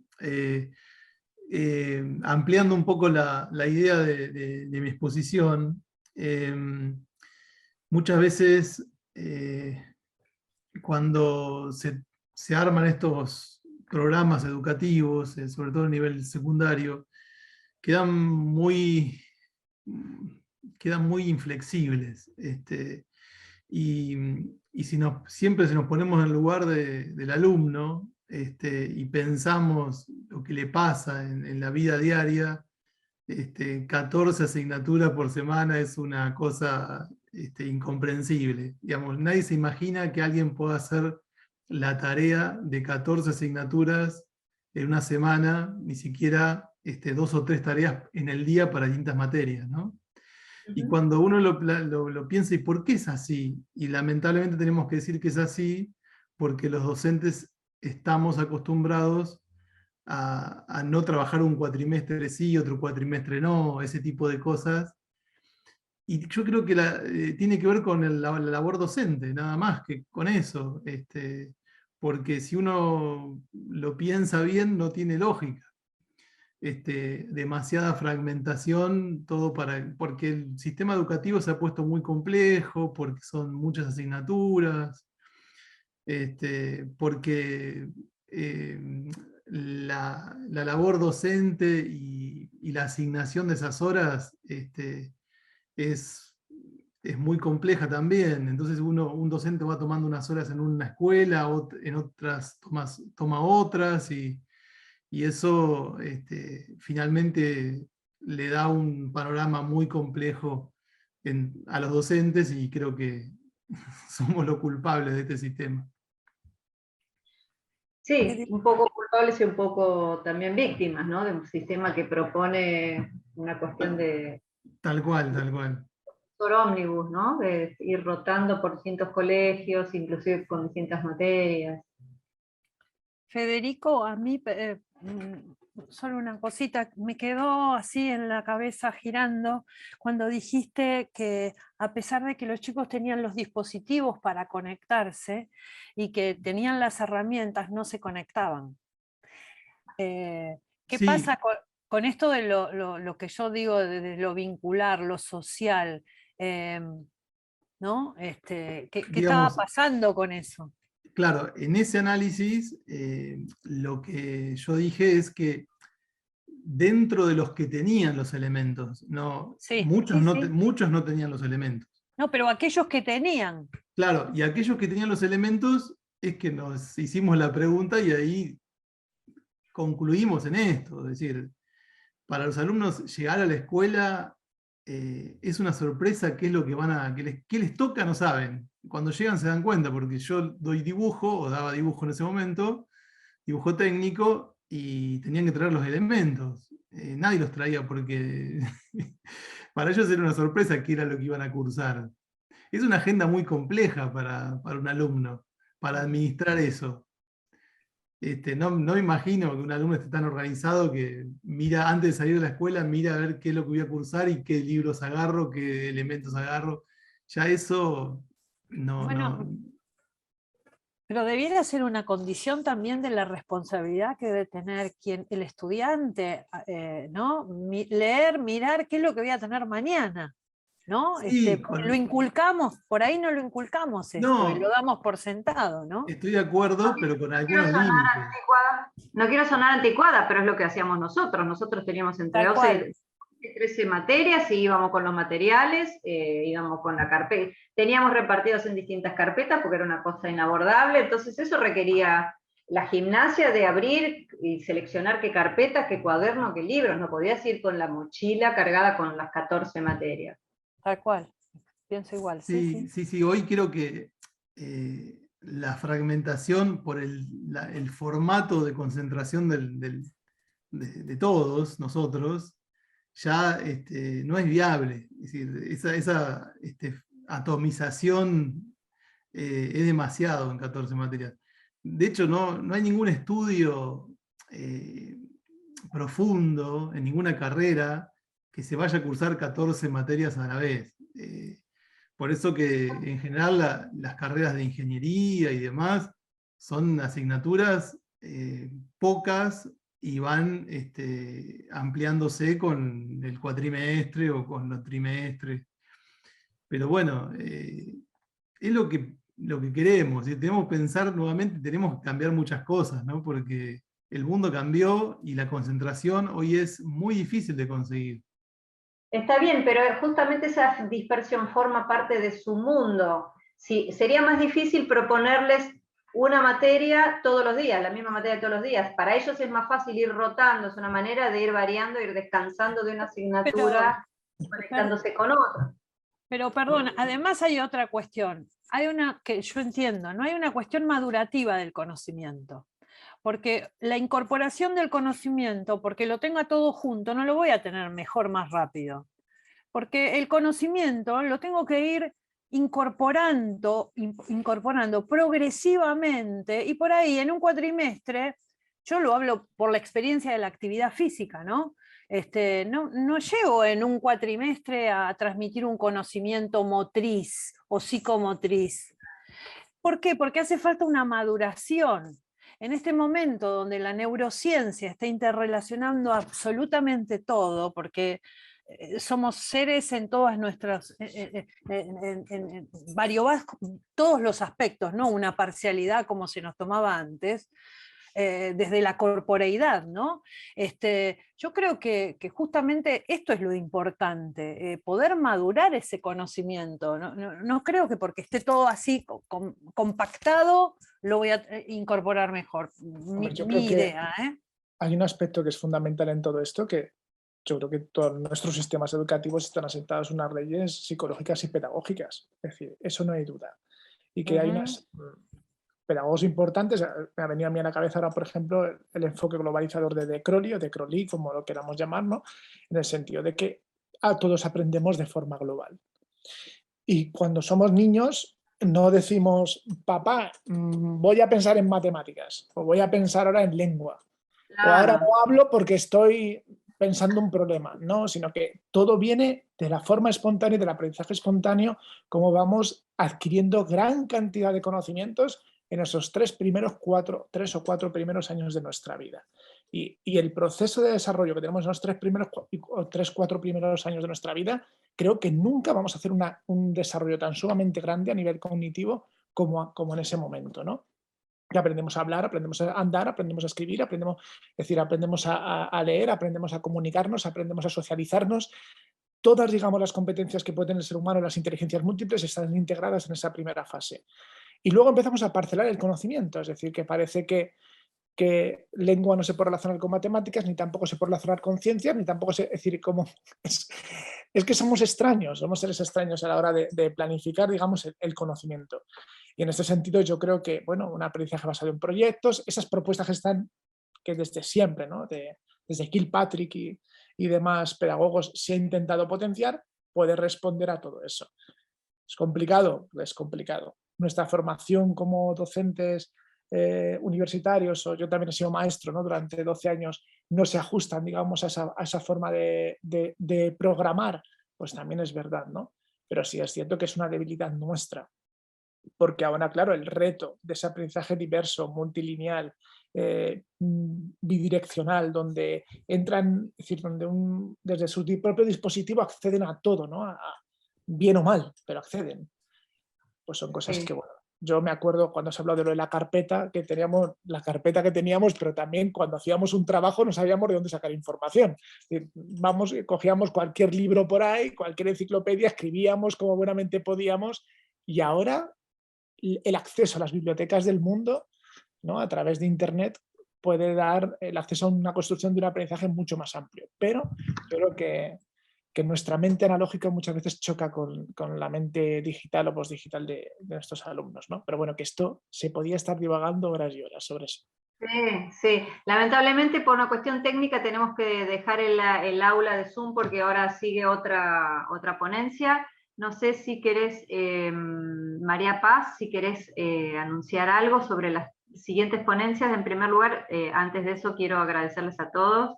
ampliando un poco la idea de mi exposición. Muchas veces cuando se arman estos programas educativos, sobre todo a nivel secundario, quedan muy inflexibles. Y si siempre nos ponemos en el lugar del alumno, y pensamos lo que le pasa en la vida diaria, 14 asignaturas por semana es una cosa incomprensible. Digamos, nadie se imagina que alguien pueda hacer la tarea de 14 asignaturas en una semana, ni siquiera 2 o 3 tareas en el día para distintas materias, ¿no? Y cuando uno lo piensa, ¿y por qué es así? Y lamentablemente tenemos que decir que es así porque los docentes estamos acostumbrados a no trabajar un cuatrimestre sí, otro cuatrimestre no, ese tipo de cosas. Y yo creo que tiene que ver con la labor docente, nada más que con eso. porque si uno lo piensa bien, no tiene lógica. Demasiada fragmentación, porque el sistema educativo se ha puesto muy complejo, porque son muchas asignaturas, porque la labor docente y la asignación de esas horas es muy compleja también. Entonces un docente va tomando unas horas en una escuela, en otras toma otras, y eso finalmente le da un panorama muy complejo a los docentes, y creo que somos los culpables de este sistema. Sí, un poco culpables y un poco también víctimas, ¿no? De un sistema que propone una cuestión de Tal cual, tal cual. ómnibus, ¿no? De ir rotando por distintos colegios, inclusive con distintas materias. Federico, a mí solo una cosita, me quedó así en la cabeza girando cuando dijiste que a pesar de que los chicos tenían los dispositivos para conectarse y que tenían las herramientas, no se conectaban. ¿Qué Sí. pasa con esto de lo que yo digo, de lo vincular, lo social? ¿No? ¿Qué estaba pasando con eso? Claro, en ese análisis lo que yo dije es que dentro de los que tenían los elementos, muchos no tenían los elementos. No, pero aquellos que tenían. Claro, y aquellos que tenían los elementos es que nos hicimos la pregunta y ahí concluimos en esto. Es decir, para los alumnos llegar a la escuela es una sorpresa. ¿Qué es lo que qué les toca? No saben. Cuando llegan se dan cuenta, porque yo doy dibujo, o daba dibujo en ese momento, dibujo técnico, y tenían que traer los elementos. Nadie los traía porque para ellos era una sorpresa qué era lo que iban a cursar. Es una agenda muy compleja para un alumno, para administrar eso. No me imagino que un alumno esté tan organizado que mira, antes de salir de la escuela, mira a ver qué es lo que voy a cursar y qué libros agarro, qué elementos agarro. Ya eso no. Pero debiera ser una condición también de la responsabilidad que debe tener el estudiante, ¿no? Leer, mirar qué es lo que voy a tener mañana, ¿no? Sí, lo inculcamos, por ahí no lo inculcamos esto, y lo damos por sentado, ¿no? Estoy de acuerdo, pero con algunos límites. No quiero sonar anticuada, pero es lo que hacíamos nosotros. Nosotros teníamos entre 12 y 13 materias, y íbamos con los materiales, íbamos con la carpeta. Teníamos repartidos en distintas carpetas porque era una cosa inabordable, entonces eso requería la gimnasia de abrir y seleccionar qué carpetas, qué cuaderno, qué libros. No podías ir con la mochila cargada con las 14 materias. Tal cual, pienso igual. Sí, hoy creo que la fragmentación por el formato de concentración de todos nosotros ya no es viable. Es decir, esa atomización es demasiado en 14 materias. De hecho, no hay ningún estudio profundo en ninguna carrera que se vaya a cursar 14 materias a la vez. Por eso que en general las carreras de ingeniería y demás son asignaturas pocas, y van ampliándose con el cuatrimestre o con los trimestres. Pero bueno, es lo que queremos. Si tenemos que pensar nuevamente, tenemos que cambiar muchas cosas, ¿no? Porque el mundo cambió y la concentración hoy es muy difícil de conseguir. Está bien, pero justamente esa dispersión forma parte de su mundo. Sí, sería más difícil proponerles una materia todos los días, la misma materia todos los días. Para ellos es más fácil ir rotando, es una manera de ir variando, ir descansando de una asignatura, conectándose con otra. Pero perdón, además hay otra cuestión. Hay una que yo entiendo, no hay una cuestión madurativa del conocimiento. Porque la incorporación del conocimiento, porque lo tenga todo junto, no lo voy a tener mejor, más rápido. Porque el conocimiento lo tengo que ir incorporando progresivamente, y por ahí en un cuatrimestre, yo lo hablo por la experiencia de la actividad física, ¿no? No llego en un cuatrimestre a transmitir un conocimiento motriz o psicomotriz. ¿Por qué? Porque hace falta una maduración. En este momento donde la neurociencia está interrelacionando absolutamente todo, porque somos seres en todas nuestras, en todos los aspectos, no una parcialidad como se nos tomaba antes, desde la corporeidad, ¿no? Yo creo que justamente esto es lo importante, poder madurar ese conocimiento. No creo que porque esté todo así compactado lo voy a incorporar mejor. Hombre, yo Mi creo que idea, ¿eh? hay un aspecto que es fundamental en todo esto, que yo creo que todos nuestros sistemas educativos están asentados en unas leyes psicológicas y pedagógicas. Es decir, eso no hay duda. Y que hay unas pedagogos importantes. Me ha venido a mí a la cabeza ahora, por ejemplo, el enfoque globalizador de Crowley, o de Crowley, como lo queramos llamar, ¿no? En el sentido de que todos aprendemos de forma global. Y cuando somos niños, no decimos, papá, voy a pensar en matemáticas, o voy a pensar ahora en lengua, o ahora no hablo porque estoy pensando un problema, no, sino que todo viene de la forma espontánea, del aprendizaje espontáneo, como vamos adquiriendo gran cantidad de conocimientos en esos 3 o 4 primeros años de nuestra vida. Y el proceso de desarrollo que tenemos en los 3, 4 primeros años de nuestra vida, creo que nunca vamos a hacer un desarrollo tan sumamente grande a nivel cognitivo como en ese momento, ¿no? Que aprendemos a hablar, aprendemos a andar, aprendemos a escribir, aprendemos a leer, aprendemos a comunicarnos, aprendemos a socializarnos. Todas, digamos, las competencias que puede tener el ser humano, las inteligencias múltiples, están integradas en esa primera fase. Y luego empezamos a parcelar el conocimiento, es decir, que parece que lengua no se puede relacionar con matemáticas, ni tampoco se puede relacionar con ciencias, ni tampoco es decir, como es que somos extraños, somos seres extraños a la hora de planificar, digamos, el conocimiento. Y en este sentido yo creo que, bueno, un aprendizaje basado en proyectos, esas propuestas que están, que desde siempre, ¿no? Desde Kilpatrick y demás pedagogos se ha intentado potenciar, puede responder a todo eso. ¿Es complicado? Es complicado. Nuestra formación como docentes universitarios, o yo también he sido maestro, ¿no? Durante 12 años, no se ajustan, digamos, a esa forma de programar, pues también es verdad, ¿no? Pero sí es cierto que es una debilidad nuestra, porque ahora, claro, el reto de ese aprendizaje diverso, multilineal, bidireccional, donde entran, es decir, donde desde su propio dispositivo acceden a todo, ¿no? Bien o mal, pero acceden. Pues son cosas que, bueno, yo me acuerdo cuando se habló de lo de la carpeta que teníamos, pero también cuando hacíamos un trabajo no sabíamos de dónde sacar información. Cogíamos cualquier libro por ahí, cualquier enciclopedia, escribíamos como buenamente podíamos, y ahora el acceso a las bibliotecas del mundo, ¿no? A través de Internet, puede dar el acceso a una construcción de un aprendizaje mucho más amplio. Pero yo creo que nuestra mente analógica muchas veces choca con la mente digital o postdigital de nuestros alumnos, ¿no? Pero bueno, que esto se podía estar divagando horas y horas sobre eso. Sí. Lamentablemente por una cuestión técnica tenemos que dejar el aula de Zoom porque ahora sigue otra ponencia. No sé si querés, María Paz, si querés anunciar algo sobre las siguientes ponencias. En primer lugar, antes de eso quiero agradecerles a todos,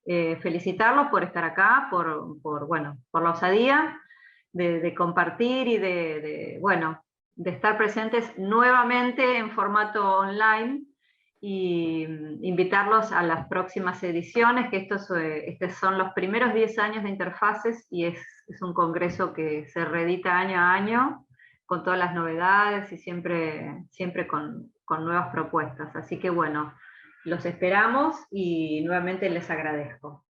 felicitarlos por estar acá, por la osadía de compartir y de estar presentes nuevamente en formato online, y invitarlos a las próximas ediciones, que estos son los primeros 10 años de Interfaces, y es un congreso que se reedita año a año, con todas las novedades y siempre con nuevas propuestas. Así que bueno, los esperamos y nuevamente les agradezco.